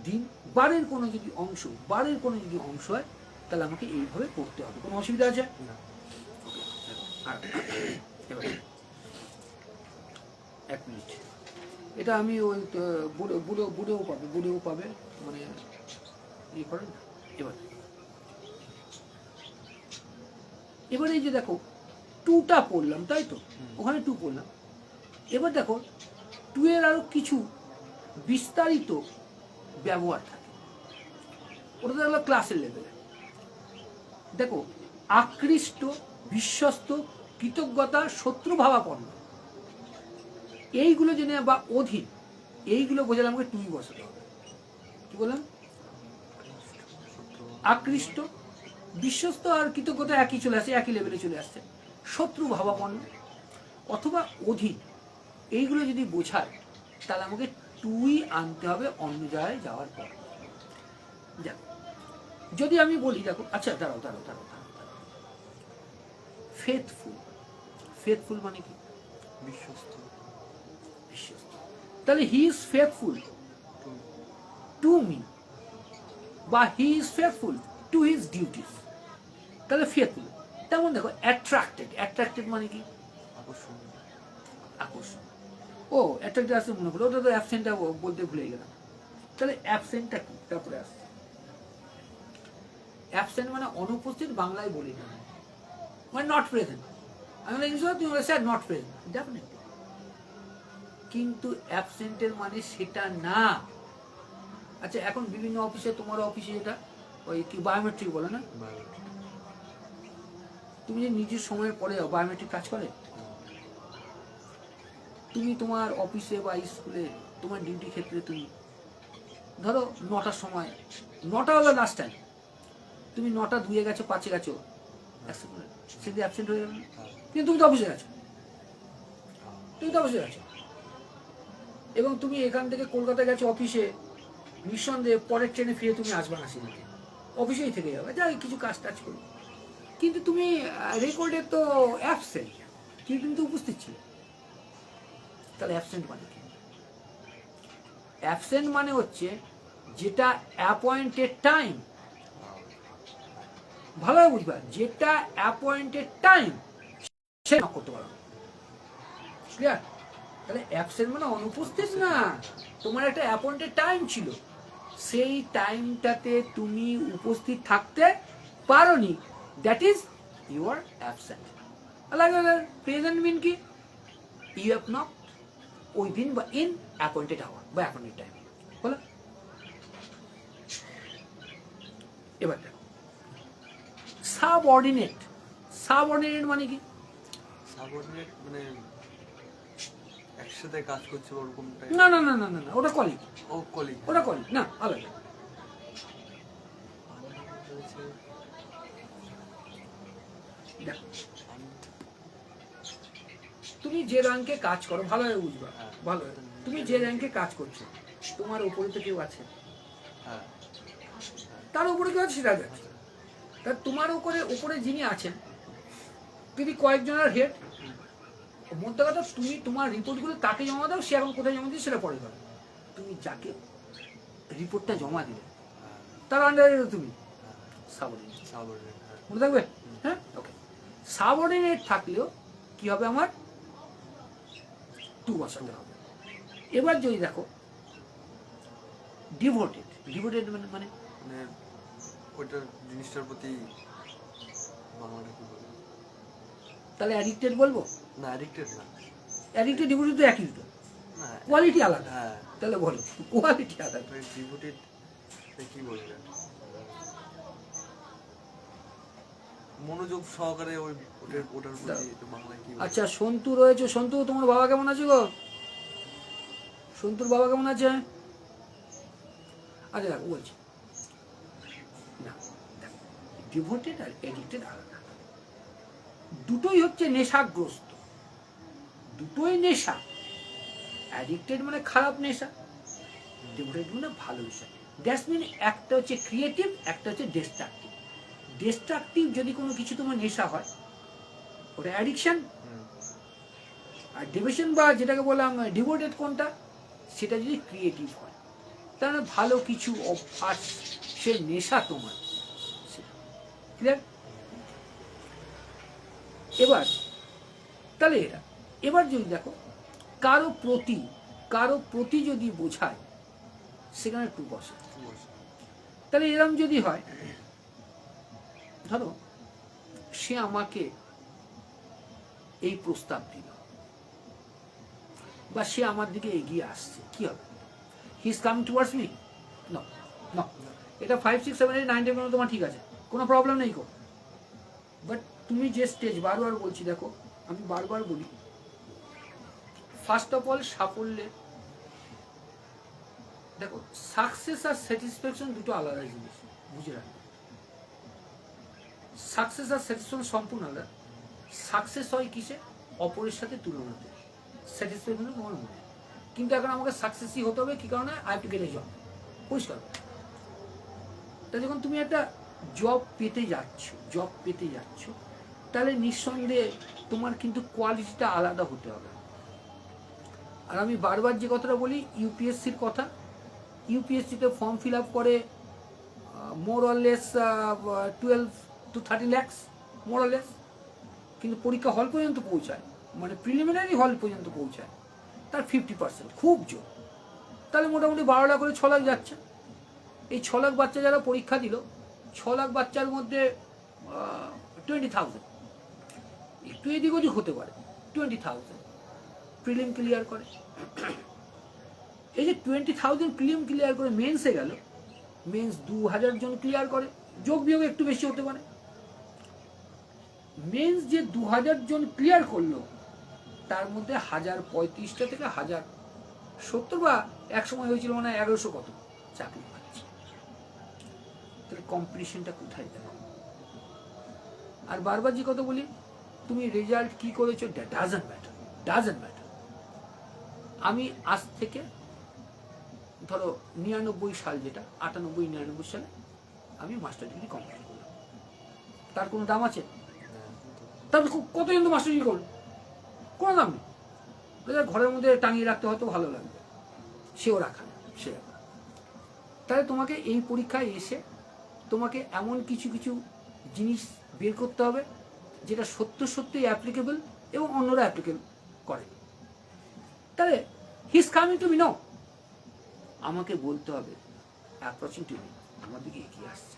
দিন, বারের কোনো যদি অংশ, বারের কোনো যদি অংশ হয়, তাহলে আমাকে এইভাবে করতে হবে। কোনো অসুবিধা আছে? না। আর এবার 1 মিনিট, এটা আমি ওই বুড়েও পাবে মানে ইয়ে করেন না। এবার এই যে দেখো টুটা পড়লাম, তাই তো, ওখানে টু পড়লাম। এবার দেখো টু এর আরো কিছু বিস্তারিত ব্যবহার থাকে, ওটা তো হলো ক্লাসের লেভেলে। দেখো আকৃষ্ট, বিশ্বস্ত, কৃতজ্ঞতা, শত্রুভাবাপন্ন, এইগুলো জেনে, বা অধীন, এইগুলো বোঝালে আমাকে টুই বসাতে হবে। কি বললাম? আকৃষ্ট, বিশ্বস্ত আর কৃতজ্ঞতা একই চলে আসছে, একই লেভেলে চলে আসছে। শত্রুভাবাপন্ন অথবা অধীন, এইগুলো যদি বোঝায়, তাহলে আমাকে টুই আনতে হবে অন্য জায়গায় যাওয়ার পর। দেখো যদি আমি বলি, দেখো আচ্ছা দাঁড়াও, ফেথফুল, ফেথফুল মানে কি? বিশ্বস্ত। বিশ্বস্ত। তাহলে he is faithful to me, বা he is faithful to his duties. তাহলে ফেথফুল। তেমন দেখো অ্যাট্রাক্টেড, অ্যাট্রাক্টেড মানে কি? আকর্ষণ। আকর্ষণ। ও অ্যাট্রাক্টেড আসতে মনে করো, ওটা তো অ্যাবসেন্টটা বলতে ভুলে গেলাম। তাহলে অ্যাবসেন্টটা কি? তারপরে আসছে অ্যাবসেন্ট মানে অনুপস্থিত, বাংলায় বলি না, মানে নট প্রেজেন্ট। আমি তুমি স্যার নট প্রেজেন্ট, ডেফিনেটলি। কিন্তু অ্যাবসেন্টের মানে সেটা না। আচ্ছা এখন বিভিন্ন অফিসে, তোমার অফিসে এটা ওই কি বায়োমেট্রিক বলে না? তুমি যে নিজের সময়ের পরে বায়োমেট্রিক কাজ করে, তুমি তোমার অফিসে বা স্কুলে তোমার ডিউটি ক্ষেত্রে তুমি ধরো 9টার সময়, 9টা হলো লাস্ট টাইম, তুমি 9টা 2-এ গেছো, 5-এ গেছো, সেদিন অ্যাবসেন্ট হয়ে গেল, কিন্তু তুমি তো অফিসে গেছো, এবং তুমি এখান থেকে কলকাতা গেছো অফিসে, নিঃসন্দেহে পরের ট্রেনে ফিরে তুমি আসবে না, সেদিকে অফিসেই থেকে যাবে, যাই কিছু কাজ টাজ করবে, কিন্তু তুমি রেকর্ডে তো অ্যাবসেন্ট, কিন্তু তুমি তো উপস্থিত ছিলে। তাহলে অ্যাবসেন্ট মানে কি? অ্যাবসেন্ট মানে হচ্ছে যেটা অ্যাপয়েন্টেড টাইম, ভালোভাবে বুঝবা, যেটা অ্যাপয়েন্টেড টাইম সে না করতে পারো। ক্লিয়ার? তাহলে অ্যাবসেন্ট মানে অনুপস্থিত না, তোমার একটা অ্যাপয়েন্টেড টাইম ছিল, সেই টাইমটাতে তুমি উপস্থিত থাকতে পারোনি, that is you are absent. Present mean কি? ইউ হ্যাভ নট উইদিন বা ইন অ্যাপয়েন্টেড আওয়ার বা অ্যাপয়েন্টেড টাইম। বলো এবার দেখো সাবঅর্ডিনেট, সাবঅর্ডিনেট মানে কি? সাবঅর্ডিনেট মানে একসাথে কাজ করছে ওরকম টাইপ? না না না না না, ওটা কলিগ। ও কলিগ। ওটা কলিগ না, আলাদা। দেখো তুমি যে র্যাঙ্কে কাজ করো, ভালোভাবে বুঝবা, ভালো, তুমি যে র্যাঙ্কে কাজ করছো, তোমার উপরে তো কেউ আছে, তার উপরে কেউ আছে, সেটা আছে। তা তোমার উপরে যিনি আছেন, তিনি কয়েকজনের হেড, মধ্যে কথা তুমি তোমার রিপোর্টগুলো তাকে জমা দাও, সে এখন কোথায় জমা দিচ্ছে সেটা পরে যাবে। তুমি যাকে রিপোর্টটা জমা দিলে তার আন্ডারে তুমি সাবঅর্ডিনেট, মনে থাকবে? হ্যাঁ, ওকে। সাবঅর্ডিনেট থাকলেও কি হবে, আমার টু বসাতে হবে। এবার যদি দেখো ডিভোটেড, ডিভোটেড মানে মানে ওইটার জিনিসটার প্রতি বাংলাটা কি বলবো? তাহলে অ্যাডিক্টেড বলবো না, অ্যাডিক্টেড না, অ্যাডিক্টেড ডিভোটেড তো একই তো, না কোয়ালিটি আলাদা। হ্যাঁ, তাহলে বলো কোয়ালিটি আলাদা। ডিভোটেড কি বলবেন? মনোযোগ সহকারে ওটার প্রতি একটু বাংলায় কি বলবো? আচ্ছা, সন্তু রয়েছে। সন্তু, তোমার বাবা কেমন আছে গো? সন্তুর বাবা কেমন আছে? আরে দেখো বলছি না, ডিভোটেড আর এডিক্টেড আলাদা। দুটোই হচ্ছে নেশাগ্রস্ত, দুটোই নেশা। অ্যাডিক্টেড মানে খারাপ নেশা, ডিভোটেড মানে ভালো নেশা। দ্যাটস মিন একটা হচ্ছে ক্রিয়েটিভ, একটা হচ্ছে ডিস্ট্রাকটিভ। ডিস্ট্রাকটিভ যদি কোনো কিছু তোমার নেশা হয়, ওটা অ্যাডিকশন। আর ডিভিশন বা যেটাকে বললাম ডিভোটেড কোনটা, সেটা যদি ক্রিয়েটিভ হয়, তাহলে ভালো কিছু অভ্যাস, সে নেশা তোমার। ক্লিয়ার? এবার তাহলে এরা, এবার যদি দেখো কারো প্রতি যদি বোঝায়, সেখানে টু বসে। তাহলে এরম যদি হয়, ধরো সে আমাকে এই প্রস্তাব দিল, বা সে আমার দিকে এগিয়ে আসছে, কি হবে? He is coming towards me? No, no. এটা 5, 6, 7, 8, 9, 10 তোমার ঠিক আছে, কোনো প্রবলেম নেই গো। বাট তুমি যে স্টেজ, বারবার বলছি, দেখো আমি বারবার বলি, ফার্স্ট অফ অল সাফল্যে দেখো, সাকসেস আর স্যাটিসফ্যাকশন দুটো আলাদা জিনিস, বুঝে রাখবে। সাকসেস আর স্যাটিসফ্যাকশন সম্পূর্ণ আলাদা। সাকসেস হয় কিসে? অপরের সাথে তুলনাতে। স্যাটিসফ্যাকশন তোমার মনে। কিন্তু এখন আমাকে সাকসেসই হতে হবে, কি কারণে? I have to get A job. পরিষ্কার। তা যখন তুমি একটা জব পেতে যাচ্ছ, তাহলে নিঃসন্দেহে তোমার কিন্তু কোয়ালিটিটা আলাদা হতে হবে। আর আমি বারবার যে কথাটা বলি, ইউপিএসসির কথা, ইউপিএসসিতে ফর্ম ফিল আপ করে more or less 12 to 30 lakhs, more or less, কিন্তু পরীক্ষা হল পর্যন্ত পৌঁছায়, মানে প্রিলিমিনারি হল পর্যন্ত পৌঁছায় তার 50%, খুব জোর। তাহলে মোটামুটি 12 লাখ করে 6 লাখ যাচ্ছে। এই 6 লাখ বাচ্চা যারা পরীক্ষা দিল, 6 লাখ বাচ্চার মধ্যে 20,000, একটু এদিক ওদিক হতে পারে, 20,000 প্রিলিম ক্লিয়ার করে। এই যে 20,000 প্রিলিম ক্লিয়ার করে মেন্সে গেল, মেন্স 2,000 জন ক্লিয়ার করে, যোগ বিয়োগ একটু বেশি হতে পারে। মেন্স যে 2,000 জন ক্লিয়ার করলো, তার মধ্যে 1,035টা থেকে 1,070 বা এক সময় হয়েছিল মানে 1100 কত চাকরি পাচ্ছে। তাহলে কম্পিটিশনটা কোথায় দেখো? আর বারবার যে কথা বলি, তুমি রেজাল্ট কি করেছো, ডাজন্ট ম্যাটার। আমি আজ থেকে ধরো 99 সাল, যেটা 98-99 সালে আমি মাস্টার ডিগ্রি কমপ্লিট করলাম, তার কোনো দাম আছে? তারপরে কতজন তো মাস্টার ডিগ্রি করলো, কোনো দাম নেই। ঘরের মধ্যে টাঙিয়ে রাখতে হয়তো ভালো লাগবে, সেও রাখা না, সে রাখা। তাহলে তোমাকে এই পরীক্ষায় এসে তোমাকে এমন কিছু কিছু জিনিস বের করতে হবে, যেটা সত্যই অ্যাপ্লিকেবল এবং অন্যরা অ্যাপ্লিকেবল করে। তাহলে he is coming to me, no, আমাকে বলতে হবে অ্যাপ্রোচিং টু মি, আমার দিকে এগিয়ে আসছে,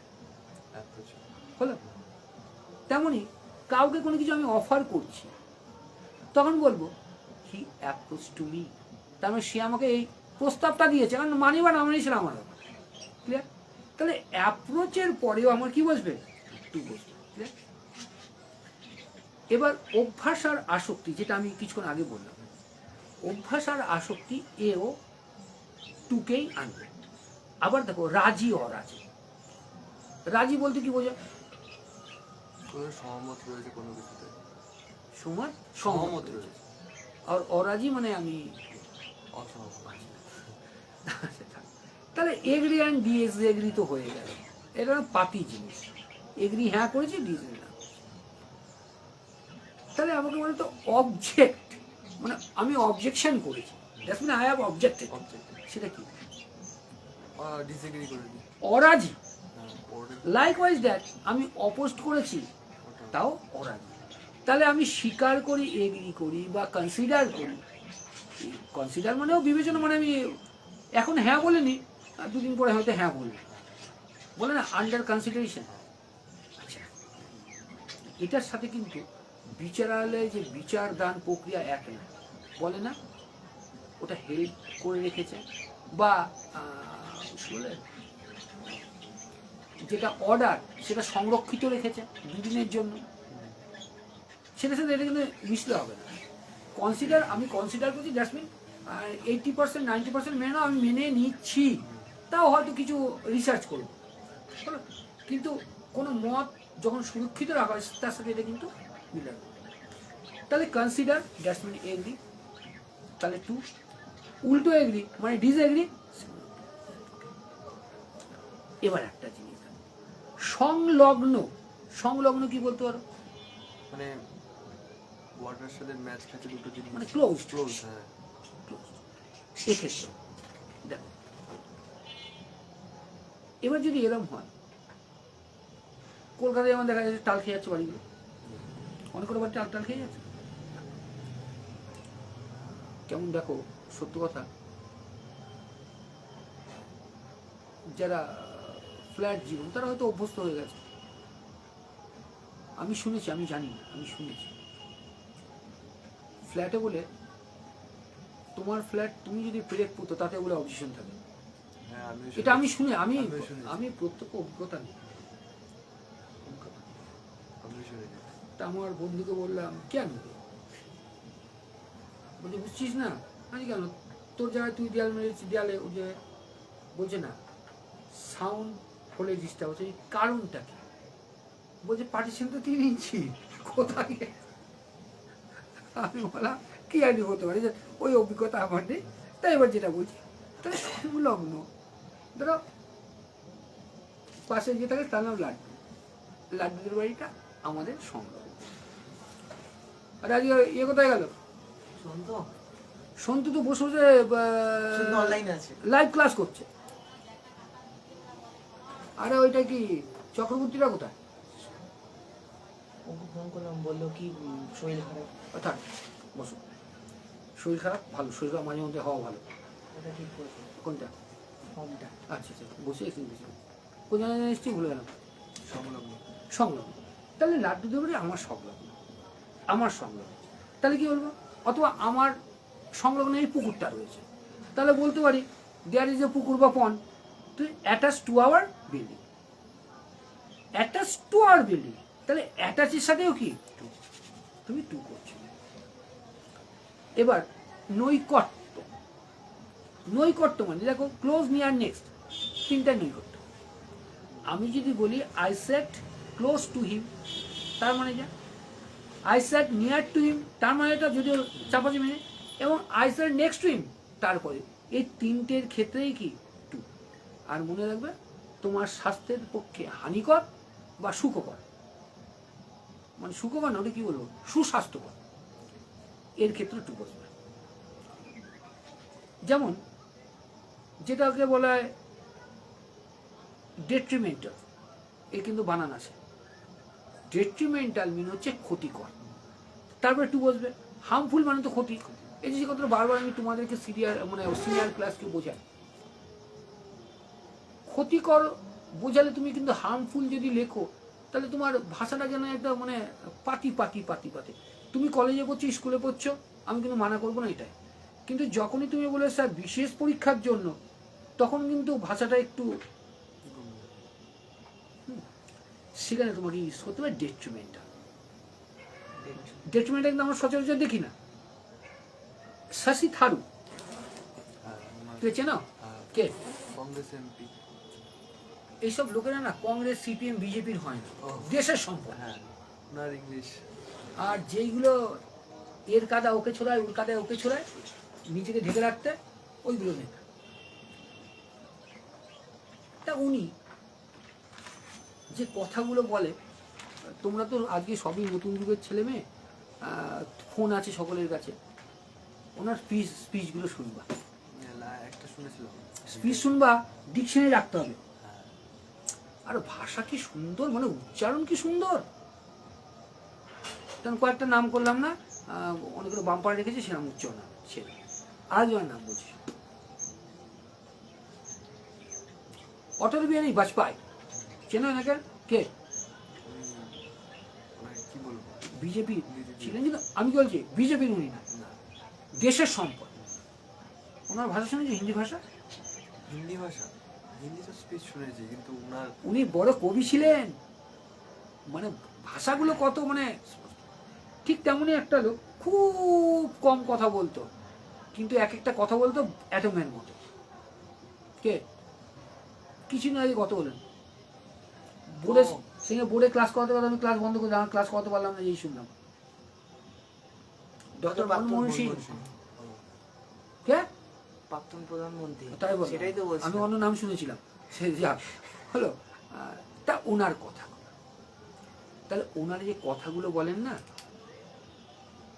হলো। তেমনই কাউকে কোনো কিছু আমি অফার করছি, তখন বলবো হি অ্যাপ্রোচ টু মি, তার মানে সে আমাকে এই প্রস্তাবটা দিয়েছে, কারণ মানি বা না মানি সেটা আমার ব্যাপার। ক্লিয়ার? তাহলে অ্যাপ্রোচের পরেও আমার কি বসবে? টু বসবে। ক্লিয়ার? এবার অভ্যাস আর আসক্তি, যেটা আমি কিছুক্ষণ আগে বললাম, অভ্যাস আর আসক্তি এও টুকেই আনবে। আবার দেখো রাজি অরাজি, রাজি বলতে কি বোঝা? সহমত রয়েছে কোনো কিছুতে, সহমত রয়েছে। আর অরাজি মানে আমি অসহমত। তাহলে এগ্রি অ্যান্ড ডিএগ্রি তো হয়ে গেল, এটা পাপি জিনিস। এগ্রি হ্যাঁ করেছি, ডিএগ্রি না। তাহলে আমাকে বলতো অবজেক্ট, মানে আমি অবজেকশন করেছি, that's mean I have objected, সেটা কি? ডিসএগ্রি করে দিই, অরাজি। লাইকওয়াইজ দ্যাট, আমি অপোস্ট করেছি, তাও অরাজি। তাহলে আমি স্বীকার করি, এগ্রি করি বা কনসিডার করি। কনসিডার মানেও বিবেচনা, মানে আমি এখন হ্যাঁ বলিনি, দুদিন পরে হয়তো হ্যাঁ বলবো, বলে না আন্ডার কনসিডারেশন। আচ্ছা, এটার সাথে কিন্তু বিচারালয়ে যে বিচার দান প্রক্রিয়া এক না, বলে না ওটা হেল্প করে রেখেছে, বা যেটা অর্ডার সেটা সংরক্ষিত রেখেছে দুদিনের জন্য, সেটার সাথে এটা কিন্তু মিশতে হবে না। আমি কনসিডার করছি জাসমিন 80% 90% মেনে নাও, আমি মেনে নিচ্ছি, তাও হয়তো কিছু রিসার্চ করবো, হলো? কিন্তু কোনো মত যখন সুরক্ষিত রাখা হয় তার সাথে এটা কিন্তু মিলে না। তাহলে কনসিডার জাসমিন এগ্রি, তাহলে 2, উল্টো এগ্রি মানে ডিসএগ্রি। এবার একটা জিনিস সংলগ্ন, সংলগ্ন কি বলতে পারো? মানে ওয়াটার সাথে ম্যাচ খাচ্ছে দুটো জিনিস, মানে closed। ক্লোজ। হ্যাঁ, এক্ষেত্রে দেখো, এবার যদি এরকম হয়, কলকাতায় যেমন দেখা যাচ্ছে টাল খেয়ে যাচ্ছে বাড়িগুলো, অনেক করে বাড়ি টাল খেয়ে যাচ্ছে। কেমন দেখো, সত্য কথা, যারা ফ্ল্যাট জীবন তারা হয়তো অভ্যস্ত হয়ে গেছে। আমি শুনেছি, আমি জানি না, আমি শুনেছি ফ্ল্যাটে বলে তোমার ফ্ল্যাট তুমি যদি পেরেক পুতো তাতে বলে অবজেকশন থাকে। হ্যাঁ, এটা আমি শুনে আমি আমিও শুনেছি। আমি প্রত্যক্ষ অভিজ্ঞতা নেই। তা আমার বন্ধুকে বললাম কেন, বলছে বুঝছিস না, আমি কেন, তোর জায়গায় তুই দেয়াল মেরেছিস, দেয়ালে ওই যে বলছে না সাউন্ড হলে ডিস্টার্ব হচ্ছে, কারণটা কি? বলছে পার্টিশন তো 3 ইঞ্চি, কোথায়? আমি বললাম কি আইডি হতে পারে, যে ওই অভিজ্ঞতা আমার নেই। তাই এবার যেটা বলছি, তাহলে সংলগ্ন, ধরো পাশে যে থাকে তার নাম লাড্ডু, লাড্ডুদের বাড়িটা আমাদের সংলগ্ন। আর আজকে ইয়ে কোথায় গেল? সন্তু তো বসে বসে লাইভ ক্লাস করছে। আরে ওইটা কি চক্রবর্তীরা কোথায়? ওকে ফোন করলাম, বললো কি শরীর খারাপ। অর্থাৎ বসো, শরীর খারাপ, ভালো শরীর খারাপ মাঝে মধ্যে হওয়া ভালো। ওটা ঠিক করেছে কোনটা? ফর্মটা। আচ্ছা আচ্ছা, বসে একটু বসে কোন জায়গায় নিশ্চয়ই ভুলে গেলাম। সংলগ্ন। সংলগ্ন, তাহলে লাড্ডু দেবরে আমার সংলগ্ন, আমার সংলগ্ন, তাহলে কি বলবো? অথবা আমার সংলগ্ন এই পুকুরটা রয়েছে, তাহলে বলতে পারি দেয়ার ইজ এ পুকুর বা পন্ড তুই attach to our building, attach to our building, তাহলে অ্যাটাচের সাথেও কি তুমি 2 করছো। এবার নৈকট্য, নৈকট্য মানে দেখো ক্লোজ নিয়ার নেক্সট, 3টা নৈকট্য। আমি যদি বলি I set close to him, তার মানে যা, I set near to him, তার মানে এটা যদিও চাপাচি মেনে, এবং I set next to him, তারপরে এই 3টের ক্ষেত্রেই কি 2। আর মনে রাখবে তোমার স্বাস্থ্যের পক্ষে হানিকর বা সুখকর, মানে সুখকর না, ওটা কি বলবো, সুস্বাস্থ্যকর, এর ক্ষেত্রে 2 বসবে। যেমন যেটাকে বলা হয় ডেট্রিমেন্টাল, এর কিন্তু বানান আছে, ডেট্রিমেন্টাল মিন হচ্ছে ক্ষতিকর, তারপরে 2 বসবে। হার্মফুল মানে তো ক্ষতি, এই যে কথাটা বারবার আমি তোমাদেরকে সিনিয়র ক্লাসকে বোঝাই, ক্ষতিকর বোঝালে তুমি কিন্তু হার্মফুল যদি লেখো তাহলে তোমার ভাষাটা যেন একটা মানে পাতি পাতি পাতি পাতি। তুমি কলেজে পড়ছো, স্কুলে পড়ছো, আমি কিন্তু মানা করবো না এটাই, কিন্তু যখনই তুমি বলে স্যার বিশেষ পরীক্ষার জন্য, তখন কিন্তু ভাষাটা একটু, সেখানে তোমাকে ইউজ করতে হবে ডেট্রিমেন্টাল। ডেট্রিমেন্টাল কিন্তু আমরা সচরাচর দেখি না। শশী থারুর, তুই চেনো কে? কংগ্রেস এমপি। এইসব লোকেরা না কংগ্রেস সিপিএম বিজেপির হয় না, দেশের সম্পদ। হ্যাঁ, ওনার ইংলিশ। আর যেইগুলো এর কাদা ওকে ছোড়ায়, ওর কাদা ওকে ছোড়ায়, নিজেকে ঢেকে রাখতে, ওইগুলো নেই। তা উনি যে কথাগুলো বলে, তোমরা তো আজকে সবই নতুন যুগের ছেলে মেয়ে, ফোন আছে সকলের কাছে, ওনার স্পিচগুলো শুনবা, একটা শুনেছিলাম, স্পিচ শুনবা, ডিকশনারি রাখতে হবে। হ্যাঁ, আর ভাষা কি সুন্দর, মানে উচ্চারণ কি সুন্দর। কারণ কয়েকটা নাম করলাম না, অনেকগুলো বাম্পার রেখেছে, সেরকম উচ্চারণ না, সেটা আরেকজনের নাম বলছি, অটল বিহারী বাজপেয়ী, চেনো এনাকে? কে? কি বলবো, বিজেপি ছিলেন, কিন্তু আমি কি বলছি বিজেপির উনি না, দেশের সম্পদ। ওনার ভাষা শুনেছি, হিন্দি ভাষা, হিন্দি ভাষা হিন্দি তো স্পিচ শুনেছি, কিন্তু ওনার উনি বড় কবি ছিলেন, মানে ভাষাগুলো কত মানে ঠিক তেমনই একটা লোক, খুব কম কথা বলতো, কিন্তু এক একটা কথা বলতো অ্যাটমের মতো। কে কিছুদিন আগে কত বলেন বোর্ডে, সঙ্গে বোর্ডে ক্লাস করাতে করাতে আমি ক্লাস বন্ধ করে আমার ক্লাস করাতে পারলাম না, এই শুনলাম ডক্টর মনমোহন সিং। কে? প্রাক্তন প্রধানমন্ত্রী। তাই বল, সেটাই তো বলছি। আমি অন্য নাম শুনেছিলাম, সে যা হলো। তা ওনার কথা, তাহলে ওনার যে কথাগুলো বলেন না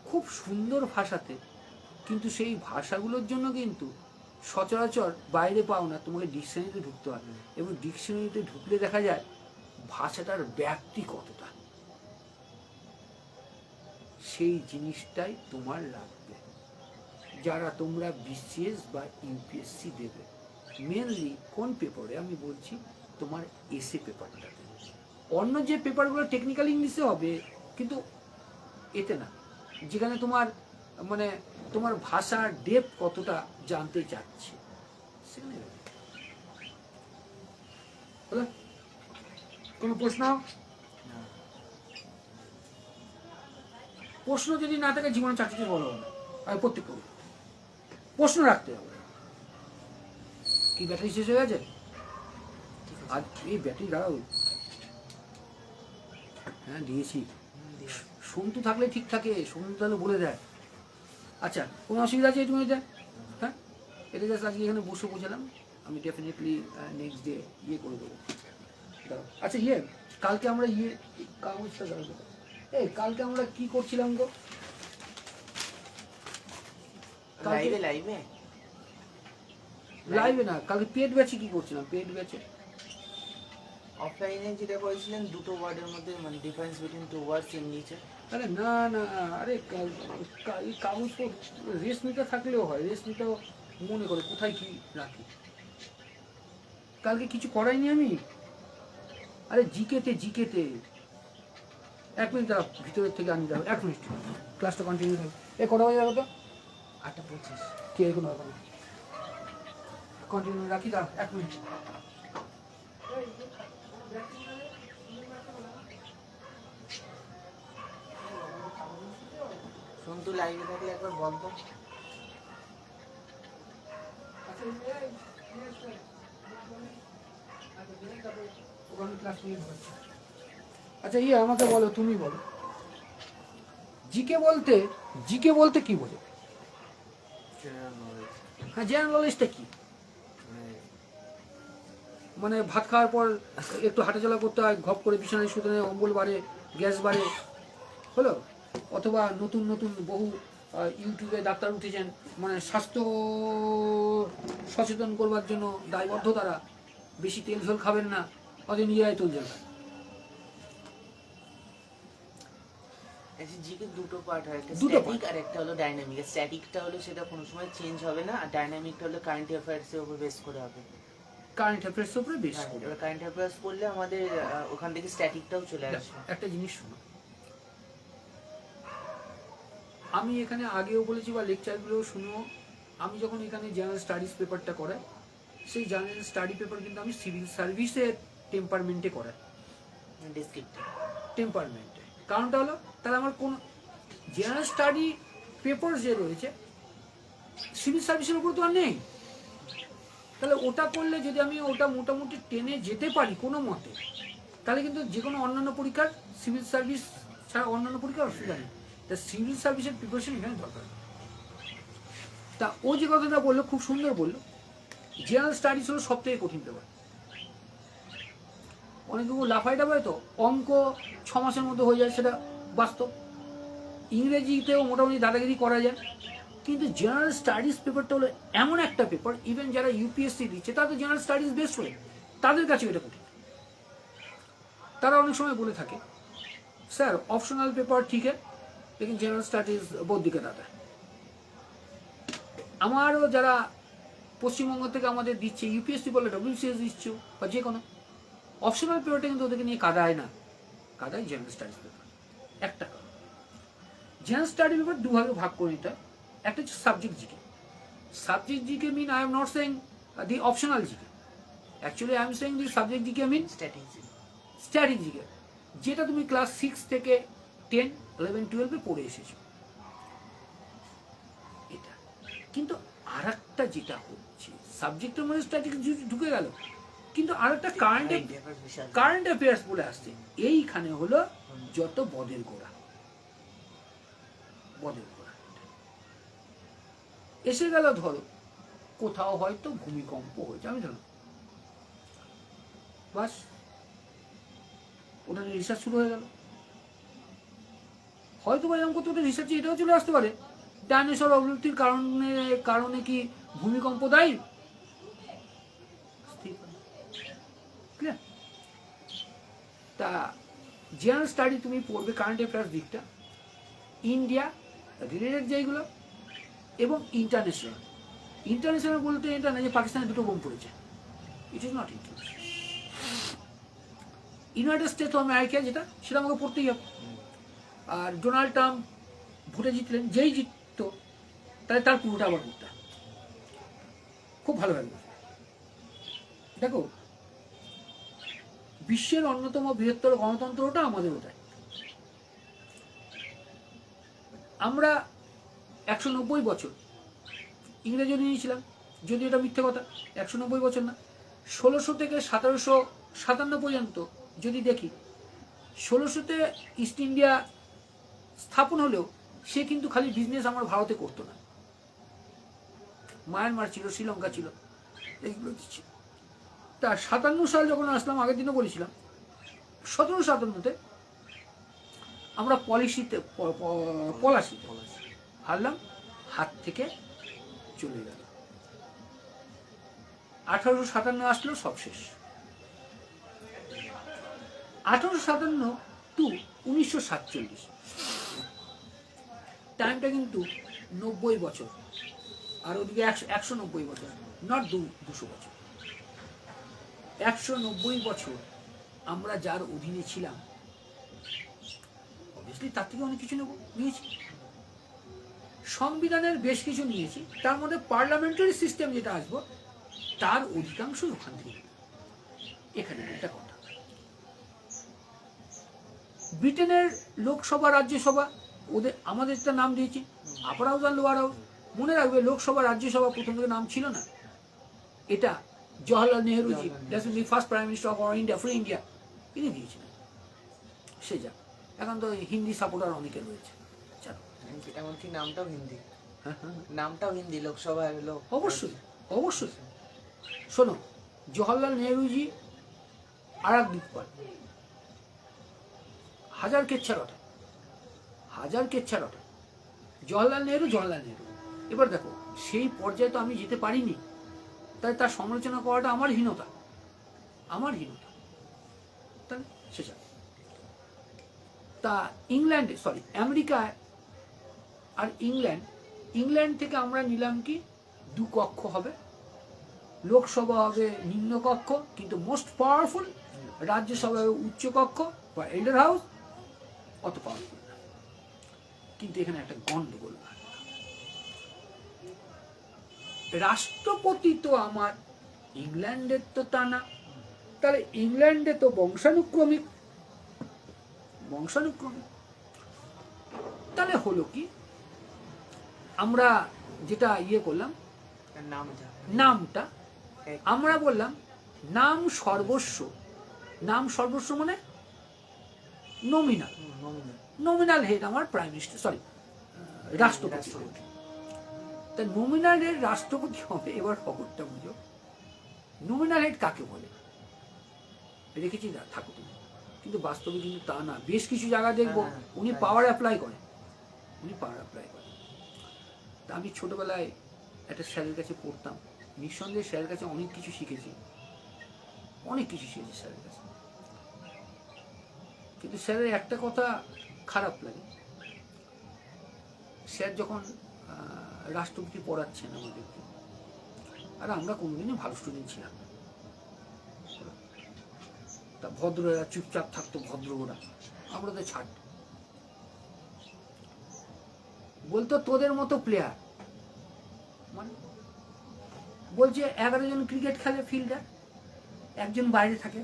খুব সুন্দর ভাষাতে, কিন্তু সেই ভাষাগুলোর জন্য কিন্তু সচরাচর বাইরে পাও না, তোমাকে ডিকশনারিতে ঢুকতে হয়, এবং ডিকশনারিতে ঢুকলে দেখা যায় ভাষাটার ব্যাপ্তি কতটা, সেই জিনিসটাই তোমার লাগবে যারা তোমরা বিসিএস বা ইউপিএসসি দেবে। মেনলি কোন পেপারে আমি বলছি, তোমার এসএ পেপারটাতে। অন্য যে পেপারগুলো টেকনিক্যাল ইংলিশে হবে, কিন্তু এতে না, যেখানে তোমার মানে তোমার ভাষার ডেপ কতটা জানতে চাচ্ছে সেখানে। হলো? কোনো প্রশ্ন? প্রশ্ন যদি না থাকে জীবনে চাকরিতে বড় হবে না। আমি প্রত্যেক করি প্রশ্ন রাখতে হবে। কি ব্যাটারি শেষ হয়ে গেছে? আজ এই ব্যাটারি দাঁড়াও, হ্যাঁ দিয়েছি। সন্তু থাকলে ঠিক থাকে, সন্তু তাহলে বলে দেয়। আচ্ছা, কোনো অসুবিধা আছে এই এটা? হ্যাঁ, এটা জাস্ট আজকে এখানে বসে বোঝালাম, আমি ডেফিনেটলি নেক্সট ডে ইয়ে করে দেবো। দাঁড়াও, আচ্ছা কালকে আমরা কাগজটা দাঁড়াবো। কালকে আমরা কি করছিলাম গো? লাইভে না, কালকে পেড ব্যাচে কি করছিলাম? পেড ব্যাচে অফলাইনে যেটা করেছিলেন, দুটো ওয়ার্ডের মধ্যে মানে ডিফারেন্স বিটুইন টু ওয়ার্ডস এর নিচে। আরে না না, আরে কাগজ তো রেস্ট নিতে থাকলেও হয়, রেস্ট নিতেও মনে করে কোথায় কি রাখি। কালকে কিছু করাইনি আমি। আরে জিকেতে 1 মিনিট দাঁড়া, ভিতরের থেকে আনি যাবো, 1 মিনিট, ক্লাসটা কন্টিনিউ থাকবে। কটা বাজে যাবো তো? 8:25। কে কোনো ব্যাপার না, কন্টিনিউ রাখি, দাঁড়া 1 মিনিট। সন্তু লাইভে থাকলে একবার বলতো। আচ্ছা আমাকে বলো, তুমি বলো, জিকে বলতে কি বোঝো? General knowledge. হ্যাঁ, জেনারেল নলেজটা কি? মানে ভাত খাওয়ার পর একটু হাঁটাচলা করতে হয়, ঘপ করে বিছানায় শুতে নেয়, অম্বল বাড়ে, গ্যাস বাড়ে, হলো? অথবা নতুন নতুন বহু ইউটিউবে ডাক্তার উঠেছেন, মানে স্বাস্থ্য সচেতন করবার জন্য দায়বদ্ধ তারা, বেশি তেল ঝোল খাবেন না, অথবা নিজেরাই তেল ঝোল খান। জিকে দুটো পার্ট হয়, একটা দুটো স্ট্যাটিক আর একটা হলো ডাইনামিক। স্ট্যাটিকটা হলো সেটা কোনো সময় চেঞ্জ হবে না, আর ডাইনামিকটা হলো কারেন্ট অ্যাফেয়ার্স এর উপর বেস করে হবে। কারেন্ট অ্যাফেয়ার্স উপরে বেশ করে। এবার কারেন্ট অ্যাফেয়ার্স পড়লে আমাদের ওখান থেকে স্ট্যাটিকটাও চলে আসবে। একটা জিনিস শোনো, আমি এখানে আগেও বলেছি বা লেকচারগুলোও শুনো, আমি যখন এখানে জেনারেল স্টাডিজ পেপারটা করাই, সেই জেনারেল স্টাডি পেপার কিন্তু আমি সিভিল সার্ভিসের টেম্পারমেন্টে করাই, ডেসক্রিপটিভ টেম্পারমেন্টে। কারণটা হলো, তাহলে আমার কোন জেনারেল স্টাডি পেপার যে রয়েছে সিভিল সার্ভিসের উপর তো আর নেই, তাহলে ওটা করলে যদি আমি ওটা মোটামুটি টেনে যেতে পারি কোনো মতে, তাহলে কিন্তু যে কোনো অন্যান্য পরীক্ষার, সিভিল সার্ভিস ছাড়া অন্যান্য পরীক্ষার অসুবিধা নেই। তা সিভিল সার্ভিসের প্রিপারেশন এখানে দরকার। তা ও যে কথাটা বললো খুব সুন্দর বললো, জেনারেল স্টাডিজ হলো সব থেকে কঠিন পেপার। অনেকে লাফাই ডাফায় তো, অঙ্ক 6 মাসের মধ্যে হয়ে যায়, সেটা বাস্তব। ইংরেজিতেও মোটামুটি দাদাগিরি করা যায়, কিন্তু জেনারেল স্টাডিজ পেপারটা হলো এমন একটা পেপার, ইভেন যারা ইউপিএসসি দিচ্ছে তাদের জেনারেল স্টাডিজ বেস্ট হয়ে, তাদের কাছে এটা কঠিন। তারা অনেক সময় বলে থাকে, স্যার ऑप्शनल पेपर ठीक है लेकिन जनरल स्टाडीज बहुत दिक्कत आता है। আমারও যারা পশ্চিমবঙ্গ থেকে আমাদের দিচ্ছে, ইউপিএসসি বলে ডব্লিউবিসিএস দিচ্ছে বা যে কোনো, অপশনাল পেপারটা কিন্তু ওদেরকে নিয়ে কাদায় না, কাদায় জেনারেল স্টাডিজ পেপার। একটা জেনারেল স্টাডি পেপার দুভাগে ভাগ করে নিতে হয়। একটা হচ্ছে subject GK. Subject GK mean I am not saying the optional GK, actually I am saying the subject GK mean strategy. Strategical, যেটা তুমি ক্লাস 6 থেকে 10, 11, 12 পড়ে এসেছো এটা। কিন্তু আর একটা যেটা হচ্ছে সাবজেক্টের মধ্যে স্ট্র্যাটেজি ঢুকে গেল, কিন্তু আর একটা কারেন্ট অ্যাফেয়ার্স বলে আসছে, এইখানে হলো যত বদের গোড়া। এসে গেল ধরো কোথাও হয়তো ভূমিকম্প হয়েছে, আমি ধরো বাস ওটা রিসার্চ শুরু হয়ে গেল, হয়তো বা এরকম করতে রিসার্চে এটাও চলে আসতে পারে ডাইনোসর অবলুপ্তির কারণে কি ভূমিকম্প দায়ী। তা জেনারেল স্টাডি তুমি পড়বে কারেন্ট অ্যাফেয়ার্স দিকটা, ইন্ডিয়া রিলেটেড যেগুলো, এবং ইন্টারন্যাশনাল বলতে এটা না যে পাকিস্তানে দুটো বোম পড়েছে, it is not international. United states of America যেটা, সেটা আমাকে পড়তেই হবে। আর ডোনাল্ড ট্রাম্প ভোটে জিতলেন, যেই জিতত তাহলে তার পুরোটা আবার পড়তে হবে, খুব ভালোভাবে। দেখো বিশ্বের অন্যতম বৃহত্তর গণতন্ত্রটা আমাদের ওটাই। আমরা 190 বছর ইংরেজি নিয়েছিলাম, যদি এটা মিথ্যে কথা, 190 বছর না, 1600 থেকে 1757 পর্যন্ত যদি দেখি, 1600-তে ইস্ট ইন্ডিয়া স্থাপন হলেও সে কিন্তু খালি বিজনেস আমার ভারতে করতো না, মায়ানমার ছিল, শ্রীলঙ্কা ছিল, এইগুলো ছিল। তা 57 সাল যখন আসলাম, আগের দিনও বলেছিলাম, 1757-তে আমরা পলাশিতে হারলাম, হাত থেকে চলে গেল। 1857 আসলো, সব শেষ। 1857 টু 1947, টাইমটা কিন্তু 90 বছর, আর ওদিকে 190 বছর, নট 200 বছর, 190 বছর আমরা যার অধীনে ছিলাম, অবভিয়াসলি তার থেকে অনেক কিছু নিয়েছি। সংবিধানের বেশ কিছু নিয়েছি, তার মধ্যে পার্লামেন্টারি সিস্টেম যেটা আসবো তার অধিকাংশই ওখান থেকে। এখানে একটা কথা, ব্রিটেনের লোকসভা রাজ্যসভা ওদের আমাদের একটা নাম দিয়েছি, আপার হাউস আর লোয়ার হাউস। মনে রাখবে লোকসভা রাজ্যসভা প্রথম থেকে নাম ছিল না, এটা Jawaharlal Nehruji, first prime minister of India, free India, তিনি দিয়েছিলেন। সে যা, এখন তো হিন্দি সাপোর্টার অনেকে রয়েছে, এমনকি নামটাও হিন্দি, নামটাও হিন্দি, লোকসভা হলো। অবশ্যই অবশ্যই। শোনো, জওহরলাল নেহরুজি আর এক দিকপাল, হাজার কেচ্ছা রটা, জওহরলাল নেহরু। এবার দেখো সেই পর্যায়ে তো আমি যেতে পারিনি, তাই তার সমালোচনা করাটা আমার হীনতা, তাহলে সেটা। তা আমেরিকায় আর ইংল্যান্ড থেকে আমরা নিলাম কি 2 কক্ষ হবে, লোকসভা হবে নিম্ন কক্ষ কিন্তু মোস্ট পাওয়ারফুল, রাজ্যসভা হবে উচ্চ কক্ষ বা এল্ডার হাউস, অত পাওয়ারফুল না। কিন্তু এখানে একটা গন্ডগোল, রাষ্ট্রপতি তো আমার ইংল্যান্ডের তো তা না, তাহলে ইংল্যান্ডে তো বংশানুক্রমিক, তাহলে হলো কি, আমরা যেটা করলাম নামটা আমরা বললাম নাম সর্বস্ব মানে নমিনাল হেড আমার প্রাইম মিনিস্টার, রাষ্ট্রপতি। তা নমিনাল হেড রাষ্ট্রপতি হবে। এবার খবরটা বুঝো, নমিনাল হেড কাকে বলে রেখেছি থাকো তুমি, কিন্তু বাস্তবে কিন্তু তা না। বেশ কিছু জায়গা দেখবো উনি পাওয়ার অ্যাপ্লাই করেন। তা আমি ছোটবেলায় একটা স্যারের কাছে পড়তাম, নিঃসন্দেহে স্যারের কাছে অনেক কিছু শিখেছি স্যারের কাছে। কিন্তু স্যারের একটা কথা খারাপ লাগে, স্যার যখন রাষ্ট্রপতি পড়াচ্ছেন আমাদেরকে, আর আমরা কোনোদিনই ভালো স্টুডেন্ট ছিলাম না, তা ভদ্ররা চুপচাপ থাকতো, ভদ্র ওরা, আমরা তো ছাড় বলতো তোদের মতো প্লেয়ার, মানে বলছে 11 জন ক্রিকেট খেলে ফিল্ডার, একজন বাইরে থাকে,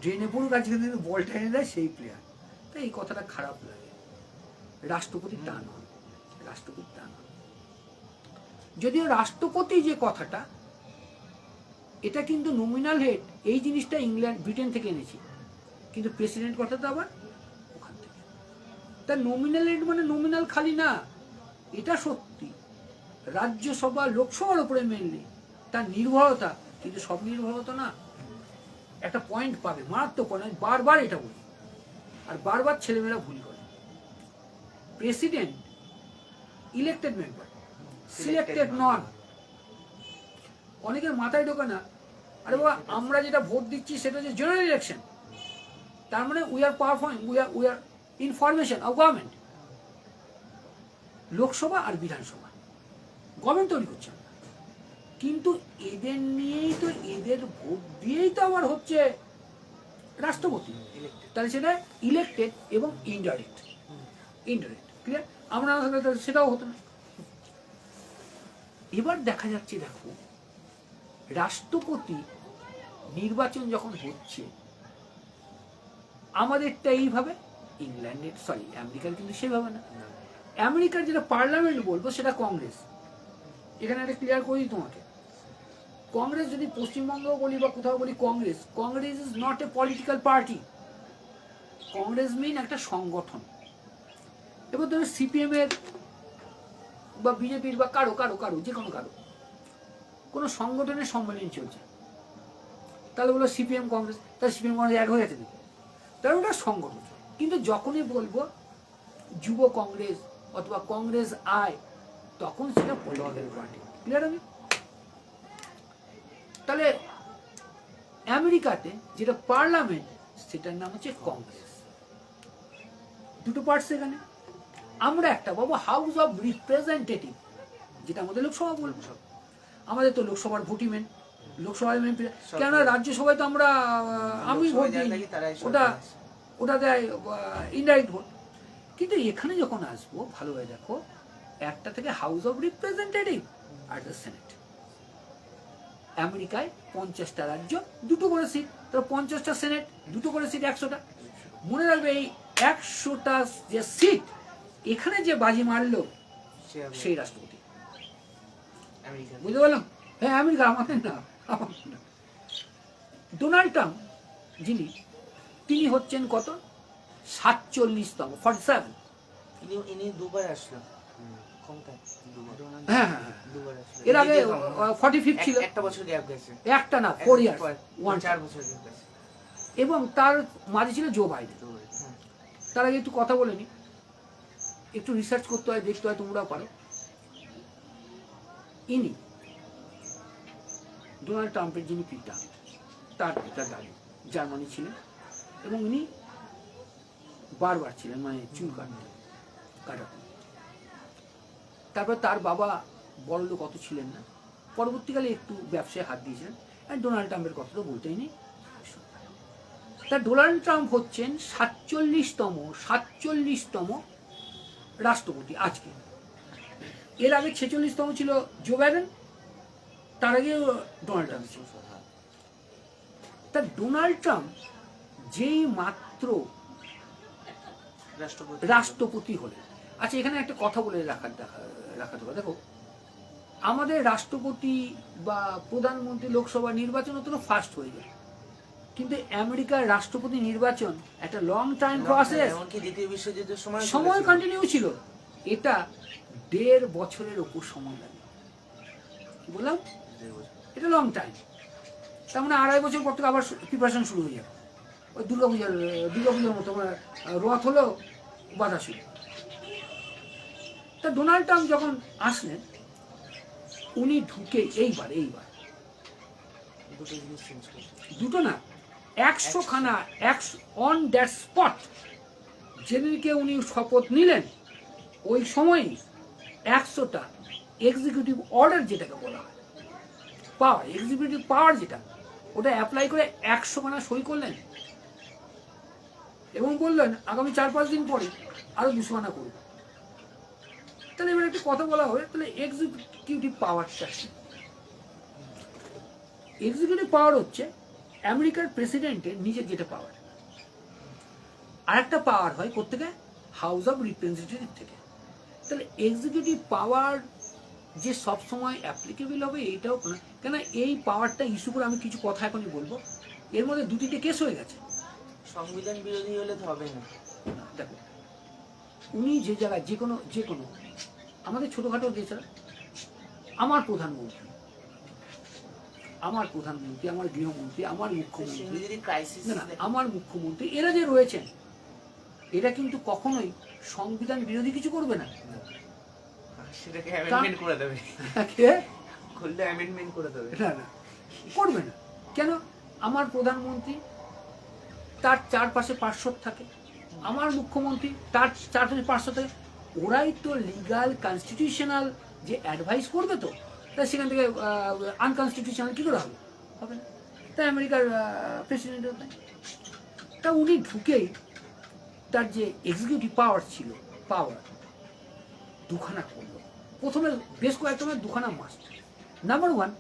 ড্রেনে পড়ুক আর যেখানে বলটা এনে দেয় সেই প্লেয়ার। তাই এই কথাটা খারাপ লাগে। রাষ্ট্রপতির তা নয়, রাষ্ট্রপতির তা নয়। যদিও রাষ্ট্রপতি যে কথাটা, এটা কিন্তু নমিনাল হেড, এই জিনিসটা ইংল্যান্ড ব্রিটেন থেকে এনেছি, কিন্তু প্রেসিডেন্ট কথাটা আবার ওখান থেকে। তা নমিনাল হেড মানে নমিনাল খালি না, এটা সত্যি রাজ্যসভা লোকসভার উপরে মেনলি তার নির্ভরতা, কিন্তু সব নির্ভরতা না। একটা পয়েন্ট পাবে, মারাত্মক পয়েন্ট, আমি বারবার এটা বলি, আর বারবার ছেলেমেয়েরা ভুল করে। প্রেসিডেন্ট ইলেক্টেড মেম্বার, সিলেক্টেড নন। অনেকের মাথায় ঢোকে না, আরে বাবা আমরা যেটা ভোট দিচ্ছি সেটা হচ্ছে জেনারেল ইলেকশন, তার মানে we are performing, we are information of government. Lok Sabha আর বিধানসভা গভর্নমেন্ট তৈরি করছে, কিন্তু এদের নিয়েই তো, এদের ভোট দিয়েই তো আবার হচ্ছে রাষ্ট্রপতি। তাহলে সেটা ইলেক্টেড এবং ইনডাইরেক্ট, ইনডাইরেক্ট ক্লিয়ার। আমরা সেটাও হতো না। এবার দেখা যাচ্ছে, দেখো রাষ্ট্রপতি নির্বাচন যখন হচ্ছে, আমাদেরটা এইভাবে, ইংল্যান্ডের সরি আমেরিকার কিন্তু সেভাবে না। আমেরিকার যেটা পার্লামেন্ট বলবো সেটা কংগ্রেস। এখানে একটা ক্লিয়ার করি তোমাকে, কংগ্রেস যদি পশ্চিমবঙ্গ বলি বা কোথাও বলি Congress, Congress is not a political party. Congress mean একটা সংগঠন। এবার ধরো সিপিএম এর বা বিজেপির বা কারো কারো কারো যে কোনো কারো কোনো সংগঠনের সম্মেলন চলছে, তাহলে বলো সিপিএম কংগ্রেস, তাহলে সিপিএম কংগ্রেস এক হয়ে গেছে নাকি? তাহলে ওটা সংগঠন। কিন্তু যখনই বলবো যুব কংগ্রেস অথবা কংগ্রেস আয়, তখন সেটা পলিটিক্যাল পার্টি। ক্লিয়ার হবে? তাহলে আমেরিকাতে যেটা পার্লামেন্ট, সেটার নাম হচ্ছে কংগ্রেস। দুটো পার্ট সেখানে। আমরা একটা পাবো হাউস অফ রিপ্রেজেন্টেটিভ, যেটা আমাদের লোকসভা বলবো। সব আমাদের তো লোকসভার ভোটিমেন, লোকসভার এমপি, কেননা রাজ্যসভায় তো আমরা আমি ভোট দিই, ওটা ওটা দেয় ইনডাইরেক্ট ভোট। কিন্তু এখানে যখন আসবো ভালোভাবে দেখো, একটা থেকে house of representative are the senate. আমেরিকায় 50টা রাজ্য, দুটো করে সিট, তো 50টা সেনেট, দুটো করে সিট, 100টা। মনে রাখবে এই 100টা যে সিট, এখানে যে বাজি মারলো সেই রাষ্ট্রপতি। বুঝতে পারলাম? হ্যাঁ আমেরিকা, আমাদের না, আমাদের না। ডোনাল্ড ট্রাম্প যিনি, তিনি হচ্ছেন কত, 47তম, 47। ইনি দুবার আসলো। হ্যাঁ হ্যাঁ, এর আগে 45 ছিল, একটা বছর গ্যাপ গেছে, একটা না 4 ইয়ার, 4 বছর গ্যাপ গেছে। এবং তার মাঝে ছিল জো বাইডেন। তার আগে একটু কথা বলে নি, একটু রিসার্চ করতে হয়, দেখতে হয়, তোমরাও পারো। ইনি ডোনাল্ড ট্রাম্পের যিনি পিতা, তার পিতা দাদু জার্মানি ছিলেন, এবং ইনি বারবার ছিলেন, মানে চুল কাটাতেন। তারপর তার বাবা বড় লোক অত ছিলেন না, পরবর্তীকালে একটু ব্যবসায় হাত দিয়েছিলেন। আর ডোনাল্ড ট্রাম্পের কথা তো বলতেই নেই। তা ডোনাল্ড ট্রাম্প হচ্ছেন 47তম রাষ্ট্রপতি আজকে। এর আগে 46তম ছিল জো বাইডেন, তার আগে ডোনাল্ড ট্রাম্প ছিল। তা ডোনাল্ড ট্রাম্প যেই মাত্র রাষ্ট্রপতি হলেন, আচ্ছা এখানে একটা কথা বলে রাখাতে হবে। দেখো আমাদের রাষ্ট্রপতি বা প্রধানমন্ত্রী লোকসভা নির্বাচন তো ফাস্ট হয়ে যায়, কিন্তু আমেরিকার রাষ্ট্রপতি নির্বাচন একটা লং টাইম প্রসেস, সময় কন্টিনিউ ছিল। এটা 1.5 বছরের ওপর সময় লাগে। কি বললাম? এটা লং টাইম। তার মানে 2.5 বছর পর থেকে আবার প্রিপারেশন শুরু হয়ে যাবে। ওই দুর্গাপূজার মতো রথ হলো, বাধা শুরু। তা ডোনাল্ড ট্রাম্প যখন আসলেন, উনি ঢুকে এইবার দুটো না 100খানা অন দ্যাট স্পট যেদিনকে উনি শপথ নিলেন, ওই সময়ই 100টা এক্সিকিউটিভ অর্ডার, যেটাকে বলা হয় পাওয়ার, এক্সিকিউটিভ পাওয়ার যেটা, ওটা অ্যাপ্লাই করে 100খানা সই করলেন এবং বললেন আগামী 4-5 দিন পরে আরো 200খানা করব। তাহলে এবার একটা কথা বলা হয়, তাহলে এক্সিকিউটিভ পাওয়ারটা এক্সিকিউটিভ পাওয়ার হচ্ছে আমেরিকার প্রেসিডেন্টের নিজের যেটা পাওয়ার, আর একটা পাওয়ার হয় কোত্থেকে, হাউস অফ রিপ্রেজেন্টেটিভ থেকে। তাহলে এক্সিকিউটিভ পাওয়ার যে সবসময় অ্যাপ্লিকেবল হবে এইটাও না, কেন এই পাওয়ারটা ইস্যু করে আমি কিছু কথা এখনই বলবো, এর মধ্যে দুটিতে কেস হয়ে গেছে। সংবিধান বিরোধী হলে তো হবে না। দেখো উনি যে জায়গায় যে কোনো আমাদের ছোটখাটো দেশরা, আমার প্রধানমন্ত্রী, আমার গৃহমন্ত্রী, আমার মুখ্যমন্ত্রী, যদি ক্রাইসিস না আমার মুখ্যমন্ত্রী, এরা যে রয়েছেন এরা কিন্তু কখনোই সংবিধান বিরোধী কিছু করবে না। সেটাকে অ্যামেন্ডমেন্ট করে দেবে, কে করলে অ্যামেন্ডমেন্ট করে দেবে। না করবে না। কেন? আমার প্রধানমন্ত্রী তার চারপাশে পার্শ্বদ থাকে, আমার মুখ্যমন্ত্রী তার চারপাশে পার্শ্বদ থাকে, ওরাই তো লিগাল কনস্টিটিউশনাল যে অ্যাডভাইস করবে, তো তাই সেখান থেকে আনকনস্টিটিউশনাল কী করে হবে না। তাই আমেরিকার প্রেসিডেন্টের তা উনি ঢুকেই তার যে এক্সিকিউটিভ পাওয়ার ছিল, পাওয়ার দুখানা করলো। প্রথমে বেশ কয়েকটা দুখানা মাস্ট। নাম্বার ওয়ান,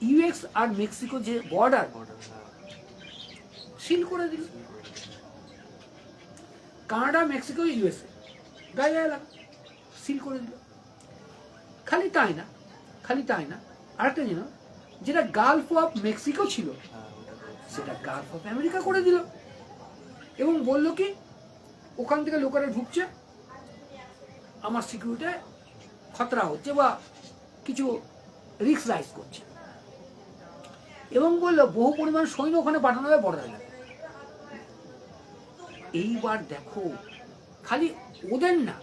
ইউএস আর মেক্সিকো যে বর্ডার সিল করে দিল। কানাডা, মেক্সিকো, ইউএসএ গায়ে এলাকা সিল করে দিল। খালি তাই না আরেকটা যেন যেটা গালফ অফ মেক্সিকো ছিল সেটা গালফ অফ আমেরিকা করে দিল, এবং বললো কি ওখান থেকে লোকেরা ঢুকছে, আমার সিকিউরিটি খতরা হচ্ছে বা কিছু রিস্ক রাইজ করছে, এবং বললো বহু পরিমাণ সৈন্য ওখানে পাঠানো হবে বর্ডার এলাকায়। এইবার দেখো খালি ওদের না,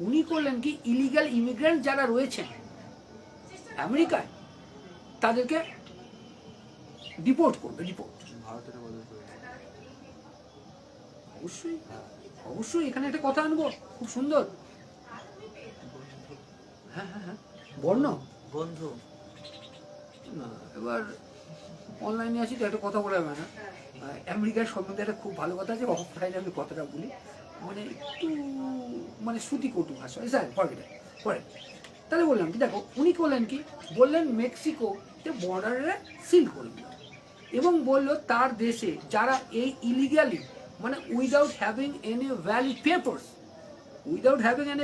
উনি করলেন কি ইলিগাল ইমিগ্রেন্ট যারা রয়েছেন আমেরিকায় তাদেরকে ডিপোর্ট করবে। ভারতের বদল করে অবশ্যই এখানে একটা কথা আনবো খুব সুন্দর। হ্যাঁ, বর্ণ বন্ধু না, এবার অনলাইনে আছি তো একটা কথা বলা হবে না। আমেরিকার সম্বন্ধে একটা খুব ভালো কথা আছে, অফলাইনে আমি কথাটা বলি, মানে একটু শ্রুতি কটু ভাষা, স্যার পরে। তাহলে বললাম কি, দেখো উনি করলেন কি, বললেন মেক্সিকোতে বর্ডারে সিল করে দিল, এবং বলল তার দেশে যারা এই illegally without having any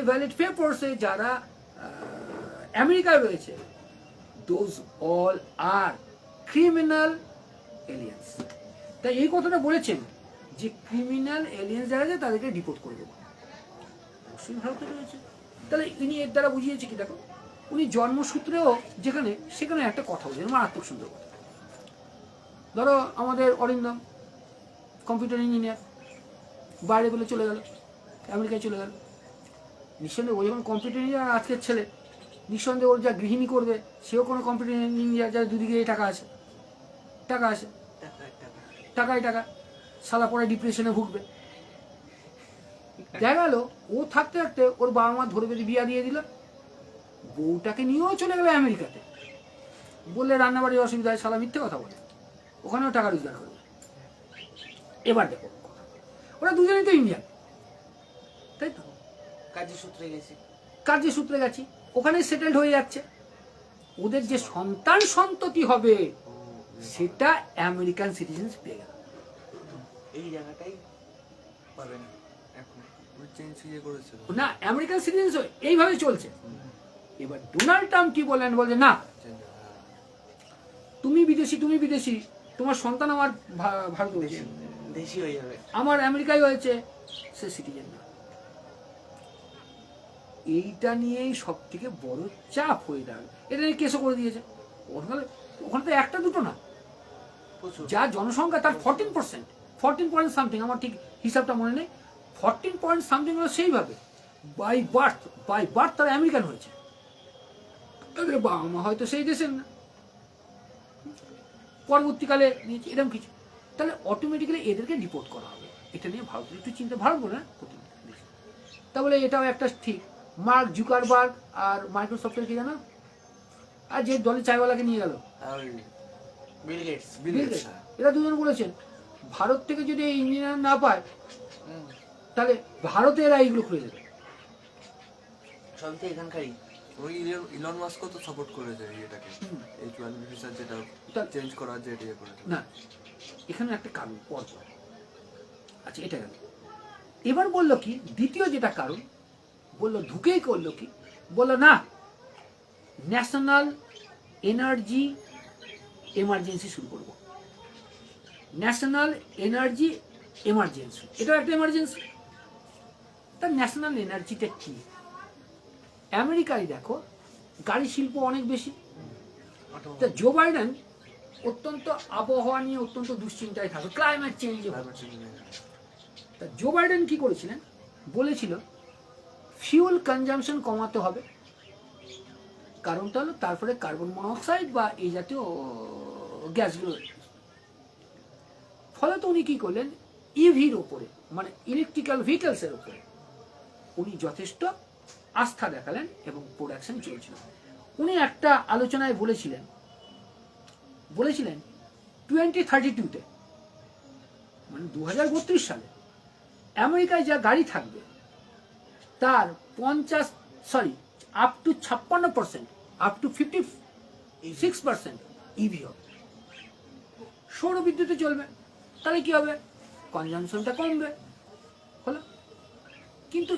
valid পেপারসে যারা আমেরিকায় রয়েছে, those all are criminal aliens. তাই এই কথাটা বলেছেন যে ক্রিমিনাল এলিয়েন্স যারা আছে তাদেরকে ডিপোর্ট করে দেবো। অবশ্যই ভারতে রয়েছে। তাহলে ইনি এর দ্বারা বুঝিয়েছে কি, দেখো উনি জন্মসূত্রেও সেখানে একটা কথা বলছেন, মারাত্মক সুন্দর কথা। ধরো আমাদের অরিন্দম কম্পিউটার ইঞ্জিনিয়ার, বাইরে বলে চলে গেল, আমেরিকায় চলে গেল। নিঃসন্দেহে ও যখন কম্পিউটার ইঞ্জিনিয়ার আজকের ছেলে, নিঃসন্দেহে ওর যা গৃহিণী করবে সেও কোনো কম্পিউটার ইঞ্জিনিয়ার, যার দুদিকে টাকা আছে, টাকা সালা পরে ডিপ্রেশনে ভুগবে। দেখা গেল ও থাকতে থাকতে ওর বাবা মা ধরে বেঁধে বিয়া দিয়ে দিল, বউটাকে নিয়েও চলে গেল আমেরিকাতে, বললে রান্নাবাড়ির অসুবিধা হয়, সালা মিথ্যে কথা বলে, ওখানেও টাকা রোজগার করবে। এবার দেখো ওরা দুজনেই তো ইন্ডিয়ান, তাই তো, কাজের সূত্রে গেছি, ওখানে সেটেলড হয়ে যাচ্ছে। ওদের যে সন্তান সন্ততি হবে সেটা আমেরিকান সিটিজেন্স পেয়ে গেল। এই জায়গাটাই পাবে না এখন, না আমেরিকান সিটিজেন্স এইভাবে চলছে। এবার ডোনাল্ড ট্রাম্প কি বললেন, বলছে না তুমি বিদেশি, তোমার সন্তান আমার ভারত দেশি হয়ে যাবে, আমার আমেরিকায় হয়েছে, সে সিটিজেন না। এইটা নিয়েই সব থেকে বড় চাপ হয়ে দাঁড়াবে। এটা নিয়ে কেসও করে দিয়েছে। ওখানে তো একটা দুটো না, যা জনসংখ্যা তার 14% সামথিং, আমার ঠিক হিসাবটা মনে নেই, 14 সামথিং হলো সেইভাবে বাই বার্থ তারা আমেরিকান হয়েছে। তাদের বাবা মা হয়তো সেই দেশের না, পরবর্তীকালে নিয়েছে এরকম কিছু। তাহলে অটোমেটিক্যালি এদেরকে ডিপোর্ট করা হবে। এটা নিয়ে ভারতের একটু চিন্তা, ভারত বলে না, তা বলে এটাও একটা ঠিক। মার্ক জুকারবার্গ আর মাইক্রোসফটের কি জানো, আর যে দলে চাইওয়ালাকে নিয়ে গেল বিল গেটস, এরা দুজন বলেছেন ভারত থেকে যদি এই ইঞ্জিনিয়ার না পায় তাহলে ভারতে এরা এইগুলো খুলে দেবে। ওই ইলন মাস্কও তো সাপোর্ট করেছে এটাকে, H1B ভিসা যেটা তা- চেঞ্জ করার যে ইয়ে করেছে। না, এখানে একটা কারণ পরপর। আচ্ছা, এটা গেল। এবার বললো কি, দ্বিতীয় যেটা কারণ বললো, ঢুকেই করলো কি, বললো না, ন্যাশনাল এনার্জি এমার্জেন্সি শুরু করবো। ন্যাশনাল এনার্জি এমার্জেন্সি, এটা একটা এমার্জেন্সি। তা ন্যাশনাল এনার্জিটা কি? আমেরিকায় দেখো গাড়ি শিল্প অনেক বেশি। তা জো বাইডেন অত্যন্ত আবহাওয়া নিয়ে অত্যন্ত দুশ্চিন্তায় থাকে, ক্লাইমেট চেঞ্জ। তা জো বাইডেন কি করেছিলেন, বলেছিল ফিউল কনজাম্পশন কমাতে হবে। কারণটা হলো তারপরে কার্বন মনোক্সাইড বা এই জাতীয় গ্যাসগুলো। ফলে তো উনি কি করলেন, ইভির ওপরে মানে ইলেকট্রিক্যাল ভেহিকেলসের ওপরে উনি যথেষ্ট আস্থা দেখালেন এবং প্রোডাকশন চলছিল। উনি একটা আলোচনায় বলেছিলেন 2032-তে মানে 2032 সালে আমেরিকায় যা গাড়ি থাকবে তার 56% আপ টু 56% ইভি হবে, সৌর বিদ্যুতে চলবে। তাহলে কি হবে, কনজামশনটা কমবে। হলো কিন্তু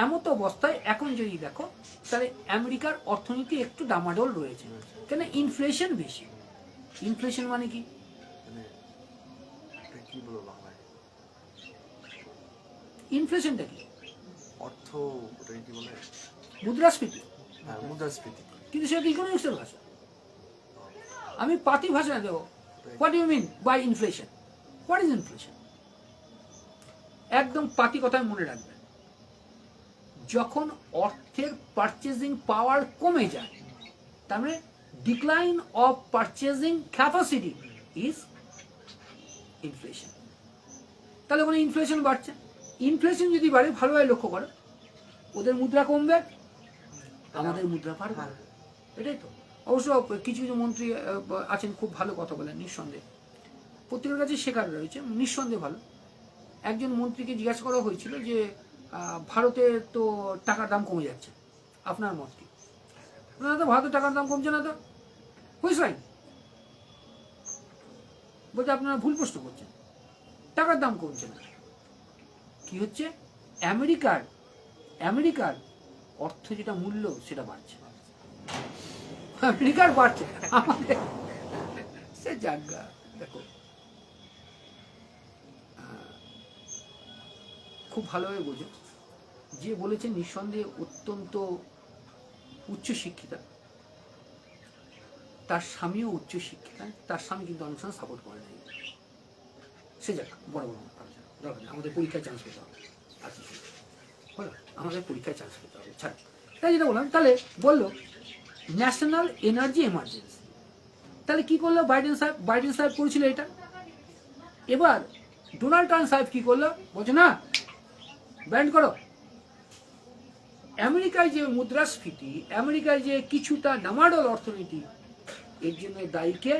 এমত অবস্থায় এখন যদি দেখো, তাহলে আমেরিকার অর্থনীতি একটু ডামাডোল রয়েছে। কেন? ইনফ্লেশন বেশি। ইনফ্লেশন মানে কি? মানে এটা কি বলবো বাংলায়, ইনফ্লেশনটা কি? অর্থ, ওটাকে কি বলে, মুদ্রাস্ফীতি। হ্যাঁ মুদ্রাস্ফীতি। কিন্তু সেটা ইকোনমিক্সের ভাষা। আমি পাতি ভাষায় দেবো, what you mean by inflation, what is inflation? একদম পাতি কথায় মনে রাখবেন, যখন অর্থের পারচেজিং পাওয়ার কমে যায়, তার মানে decline of purchasing capacity is inflation. তাহলে ওখানে ইনফ্লেশন বাড়ছে। ইনফ্লেশন যদি বাড়ে, ভালোভাবে লক্ষ্য করো, ওদের মুদ্রা কমবে, আমাদের মুদ্রা বাড়বে। এটাই তো। অবশ্য কিছু কিছু মন্ত্রী আছেন খুব ভালো কথা বলেন, নিঃসন্দেহে প্রত্যেকের কাছে শেখার রয়েছে, নিঃসন্দেহে ভালো। একজন মন্ত্রীকে জিজ্ঞাসা করা হয়েছিল যে ভারতে তো টাকার দাম কমে যাচ্ছে, আপনার মত কি? না তো, ভারতের টাকার দাম কমছে না তো। Who's right? বলছে আপনারা ভুল প্রশ্ন করছেন, টাকার দাম কমছে না। কি হচ্ছে, আমেরিকার অর্থ যেটা মূল্য সেটা বাড়ছে, আমেরিকার বাড়ছে, আমাদের সে জায়গা। দেখো খুব ভালোভাবে বোঝো, যে বলেছেন নিঃসন্দেহে অত্যন্ত উচ্চ শিক্ষিতা, তার স্বামীও উচ্চ শিক্ষিতা। তার স্বামী কিন্তু অনেক সময় সাপোর্ট করে নাই। সে যাক, বড় বড় আলোচনা দরকার নেই, আমাদের পরীক্ষায় চান্স পেতে হবে। আর কিছু হলো, আমাদের পরীক্ষায় চান্স পেতে হবে, ছাড়। তাই যেটা বললাম, তাহলে বললো ন্যাশনাল এনার্জি এমার্জেন্সি। তাহলে কি করলো বাইডেন সাহেব করেছিল এটা। এবার ডোনাল্ড ট্রাম্প সাহেব কি করলো, বলছে না, ব্যান্ড করো। আমেরিকায় যে মুদ্রাস্ফীতি, আমেরিকায় যে কিছুটা ডামাডোল অর্থনীতি, এর জন্য দায়ীকে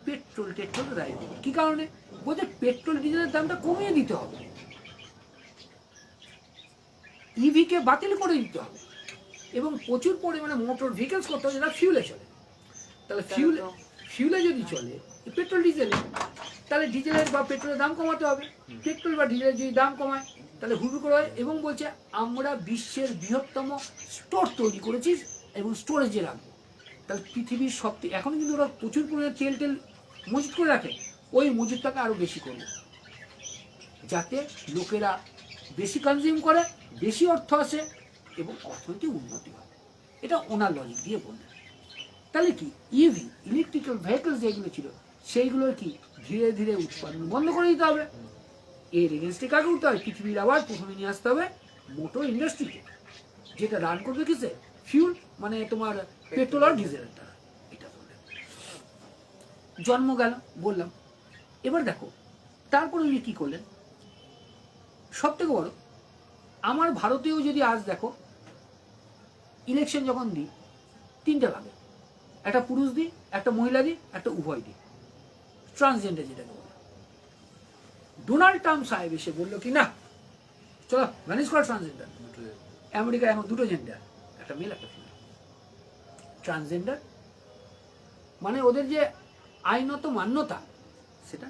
পেট্রোল দায়ী হবে। কি কারণে? বলছে পেট্রোল ডিজেলের দামটা কমিয়ে দিতে হবে, ইভি কে বাতিল করে দিতে হবে, এবং প্রচুর পরিমাণে মোটর ভেহিকেলস করতে হবে যেটা ফিউলে চলে। তাহলে ফিউলে যদি চলে পেট্রোল ডিজেলে, তাহলে ডিজেলের বা পেট্রোলের দাম কমাতে হবে। পেট্রোল বা ডিজেলের যদি দাম কমায়, তাহলে হুড় করে হয়। এবং বলছে আমরা বিশ্বের বৃহত্তম স্টোর তৈরি করেছি এবং স্টোরেজে রাখবো। তাহলে পৃথিবীর সবথেকে, এখন কিন্তু ওরা প্রচুর পরিমাণে তেল মজুত করে রাখে, ওই মজুতটাকে আরো বেশি করবে, যাতে লোকেরা বেশি কনজিউম করে, বেশি অর্থ আসে এবং অর্থনৈতিক উন্নতি হয়। এটা ওনার লজিক দিয়ে বললেন। তাহলে কি ইভি ইলেকট্রিক্যাল ভেহিকলস যেগুলো ছিল সেইগুলোর কি ধীরে ধীরে উৎপাদন বন্ধ করে দিতে হবে। এর এগেনস্টে কাকে উঠতে হবে? পৃথিবীর আবার প্রথমে নিয়ে আসতে হবে মোটর ইন্ডাস্ট্রিকে, যেটা রান করবে কিসে? ফিউল, মানে তোমার পেট্রোল আর ডিজেলের দ্বারা। এটা বললেন, জন্ম গেল বললাম। এবার দেখো তারপরে উনি কি করলেন, সব থেকে বড়, আমার ভারতেও যদি আজ দেখো ইলেকশন যখন দিই, তিনটে ভাগে, একটা পুরুষ দিই, একটা মহিলা দিই, একটা উভয় দিই, ট্রান্সজেন্ডার যেটাকে বলে। ডোনাল্ড ট্রাম্প সাহেব এসে বললো কি না, চলো ম্যানেজ করা ট্রান্সজেন্ডার। আমেরিকায় এখন দুটো জেন্ডার, একটা মেল একটা ফিমেল। ট্রান্সজেন্ডার, মানে ওদের যে আইনত মান্যতা সেটা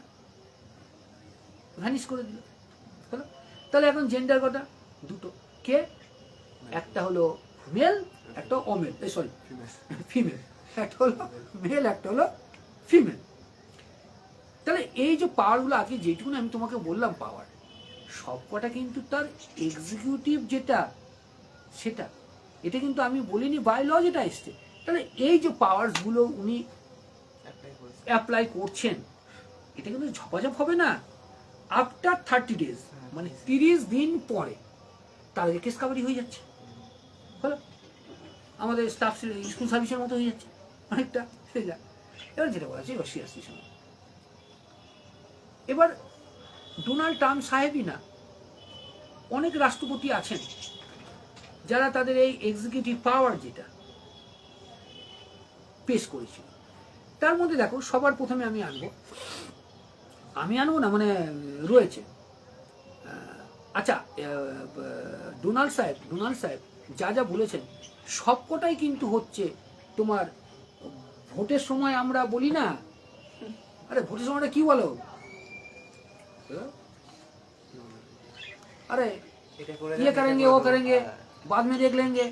ভ্যানিশ করে দিল। হলো? তাহলে এখন জেন্ডার কটা? দুটো। কে? একটা হলো মেল, একটা অমেল, সরি ফিমেল। একটা হলো মেল, একটা হলো ফিমেল। তাহলে এই যে পাওয়ারগুলো আজকে যেটুকু আমি তোমাকে বললাম পাওয়ার, সবকটা কিন্তু তার এক্সিকিউটিভ যেটা সেটা, এটা কিন্তু আমি বলিনি বাই ল যেটা এসছে। তাহলে এই যে পাওয়ারসগুলো উনি অ্যাপ্লাই করছেন, এটা কিন্তু ঝপাঝপ হবে না। আফটার 30 days, মানে 30 দিন পরে তার কেস কাভারি হয়ে যাচ্ছে। হলো? আমাদের স্টাফ স্কুল সার্ভিসের মতো হয়ে যাচ্ছে অনেকটা। এবার যেটা বলা হচ্ছে সিরিয়াসলি শোনো, এবার ডোনাল্ড ট্রাম্প সাহেবই না, অনেক রাষ্ট্রপতি আছেন যারা তাদের এই এক্সিকিউটিভ পাওয়ার যেটা পেশ করেছিল। তার মধ্যে দেখো সবার প্রথমে আমি আনবো না, মানে রয়েছে। আচ্ছা, ডোনাল্ড সাহেব যা যা বলেছেন সবকটাই কিন্তু হচ্ছে তোমার ভোটের সময় আমরা বলি না, আরে ভোটের সময়টা কি বলো, अरे ये करेंगे वो करेंगे, बाद में देख लेंगे,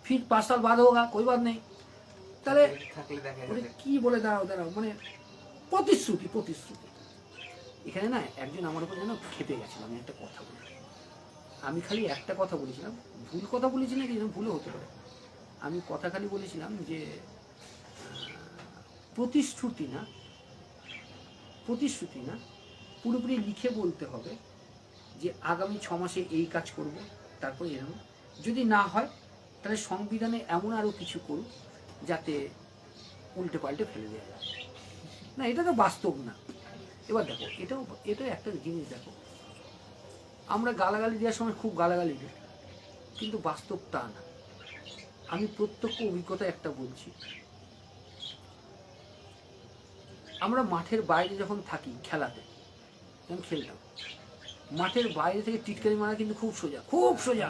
फिर 5 साल बाद होगा, कोई बात नहीं। তাহলে কি বলে দাঁড়াও মানে প্রতিশ্রুতি। এখানে না একজন আমার উপর যেন খেপে গেছিল। আমি একটা কথা বলি, আমি খালি একটা কথা বলেছিলাম, ভুল কথা বলেছি নাকি ভুলও হতে পারে। আমি কথা খালি বলেছিলাম যে প্রতিশ্রুতি না, পুরোপুরি লিখে বলতে হবে যে আগামী 6 মাসে এই কাজ করব, তারপরে এরকম যদি না হয় তাহলে সংবিধানে এমন আরো কিছু করুক যাতে উল্টে পাল্টে ফেলে দেওয়া যায়। না, এটা তো বাস্তব না। এবার দেখো, এটা একটা জিনিস দেখো, আমরা গালাগালি দেওয়ার সময় খুব গালাগালি দিই, কিন্তু বাস্তব তা না। আমি প্রত্যক্ষ অভিজ্ঞতা একটা বলছি, আমরা মাঠের বাইরে যখন থাকি খেলাতে, যখন খেলতাম, মাঠের বাইরে থেকে টিটকারি মারা কিন্তু খুব সোজা,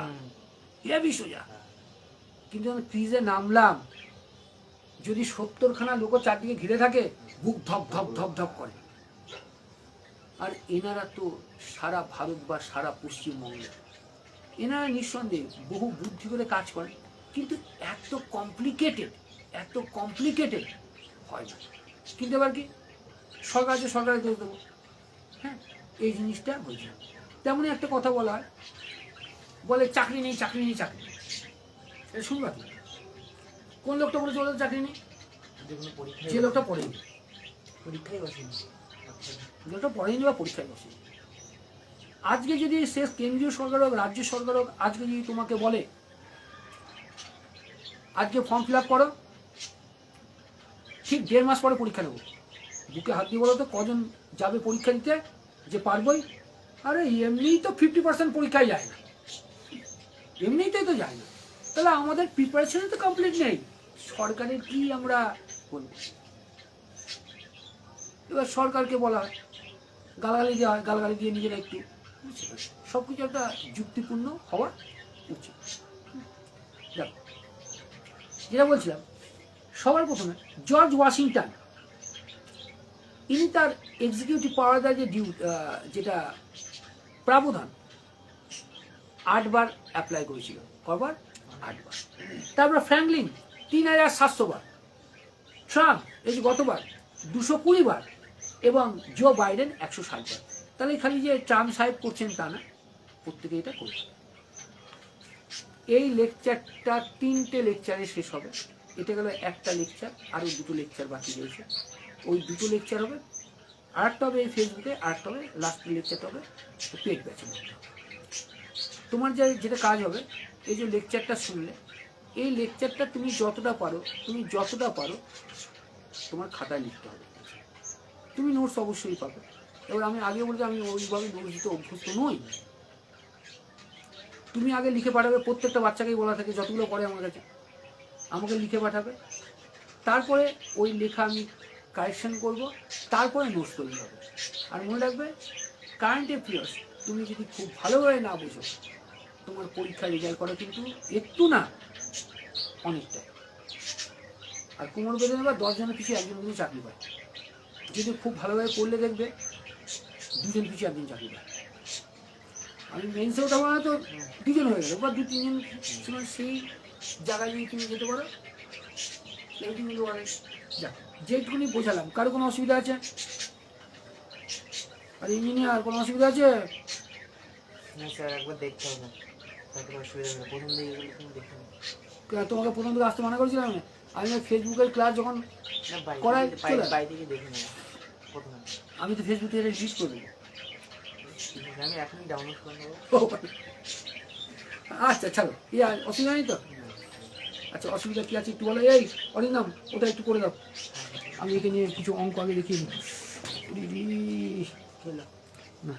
হেভি সোজা। কিন্তু যখন ক্রিজে নামলাম, যদি 70খানা লোক চারদিকে ঘিরে থাকে, বুক ধপ করে। আর এনারা তো সারা ভারত বা সারা পশ্চিমবঙ্গে, এনারা নিঃসন্দেহে বহু বুদ্ধি করে কাজ করেন, কিন্তু এত কমপ্লিকেটেড হয় না। কিন্তু এবার কি সরকারের দোষ দেবো? হ্যাঁ, এই জিনিসটা হয়েছে। তেমনই একটা কথা বলা হয়, বলে চাকরি নেই। এটা শুনবা কি? কোন লোকটা বলে চলে চাকরি নেই? যে লোকটা পড়েনি, বা পরীক্ষায় বসে। আজকে যদি সে কেন্দ্রীয় সরকার হোক, রাজ্য সরকার হোক, আজকে যদি তোমাকে বলে আজকে ফর্ম ফিল আপ করো, ঠিক 1.5 মাস পরে পরীক্ষা নেবো, বুকে হাত দিয়ে বলো তো কজন যাবে পরীক্ষা দিতে যে পারবই? আরে এমনিই তো 50% পরীক্ষায় যায় না, এমনিতেই তো যায় না। তাহলে আমাদের প্রিপারেশন তো কমপ্লিট নেই, সরকারের কি আমরা বলবো? এবার সরকারকে বলা হয়, গালাগালি দেওয়া হয়, গালাগালি দিয়ে নিজেরা একটু সবকিছু একটা যুক্তিপূর্ণ হওয়া উচিত। যেটা বলছিলাম, সবার প্রথমে জর্জ ওয়াশিংটন, ইনি তার এক্সিকিউটিভ পাওয়ার যে যেটা প্রাবধান 8 বার অ্যাপ্লাই করেছিল। কবার? 8 বার। তারপর ফ্র্যাঙ্কলিন 3700 বার, ট্রাম্প এই যে গতবার 220 বার, এবং জো বাইডেন 160 বার। তাহলে খালি যে ট্রাম্প সাহেব করছেন তা না, প্রত্যেকে এটা করছে। এই লেকচারটা 3টে লেকচারে শেষ হবে। এটা গেল একটা লেকচার, আরও 2টো লেকচার বাকি রয়েছে। ওই 2টো লেকচার হবে, আরেকটা হবে এই ফেসবুকে, আরেকটা হবে লাস্টের লেকচারটা হবে পেড ব্যাচে। তোমার যেটা কাজ হবে, এই যে লেকচারটা শুনলে, এই লেকচারটা তুমি যতটা পারো তোমার খাতায় লিখতে হবে। তুমি নোটস অবশ্যই পাবে। এবার আমি আগে বলছি, আমি ওইভাবে নোটস দিতে অভ্যস্ত নই। তুমি আগে লিখে পাঠাবে, প্রত্যেকটা বাচ্চাকেই বলা থাকে যতগুলো পড়ে আমার কাছে, আমাকে লিখে পাঠাবে। তারপরে ওই লেখা আমি কারেকশন করব, তারপরে নোটস তৈরি হবে। আর মনে রাখবে, কারেন্ট অ্যাফেয়ার্স তুমি যদি খুব ভালোভাবে না বোঝো, তোমার পরীক্ষায় রেজাল্ট করা কিন্তু একটু না, অনেকটাই আর কোমর বেঁধে নেবা 10 জনের পিছু একজন কিন্তু চাকরি পায়। যদি খুব ভালোভাবে পড়লে দেখবে 2 জন পিছু একজন চাকরি পায়। আমি মেন্সে ওঠা মানে তো 2 জন হয়ে গেল বা 2-3 জন ছিল, সেই জায়গায় যদি তুমি যেতে পারো এইটুকু কিন্তু অনেক। যাক, যেটুকুনি বোঝালাম, কারো কোনো অসুবিধা আছে? আর ইঞ্জিনিয়ার কোনো অসুবিধা আছে? না স্যার, একবার দেখতে হবে, তারপরে অসুবিধা হবে। প্রথম দিকে এগুলো তুমি দেখে নিও। তোমাকে প্রথম থেকে আসতে মানা করেছিলাম না? আমি ফেসবুকের ক্লাস যখন না, করাই চলে বাইরে থেকে দেখে নেবো প্রথমে। আমি তো ফেসবুক থেকে ডিলিট করে দেবো। ঠিক আছে, আমি এখনই ডাউনলোড করে নেবো। আচ্ছা ছাড়ো, অসুবিধা নেই তো? আচ্ছা, অসুবিধা কি আছে একটু বলো। এই অরিন্দম, ওটা একটু করে দাও। আমি একে নিয়ে কিছু অঙ্ক আগে দেখিয়ে নিই। খেলো না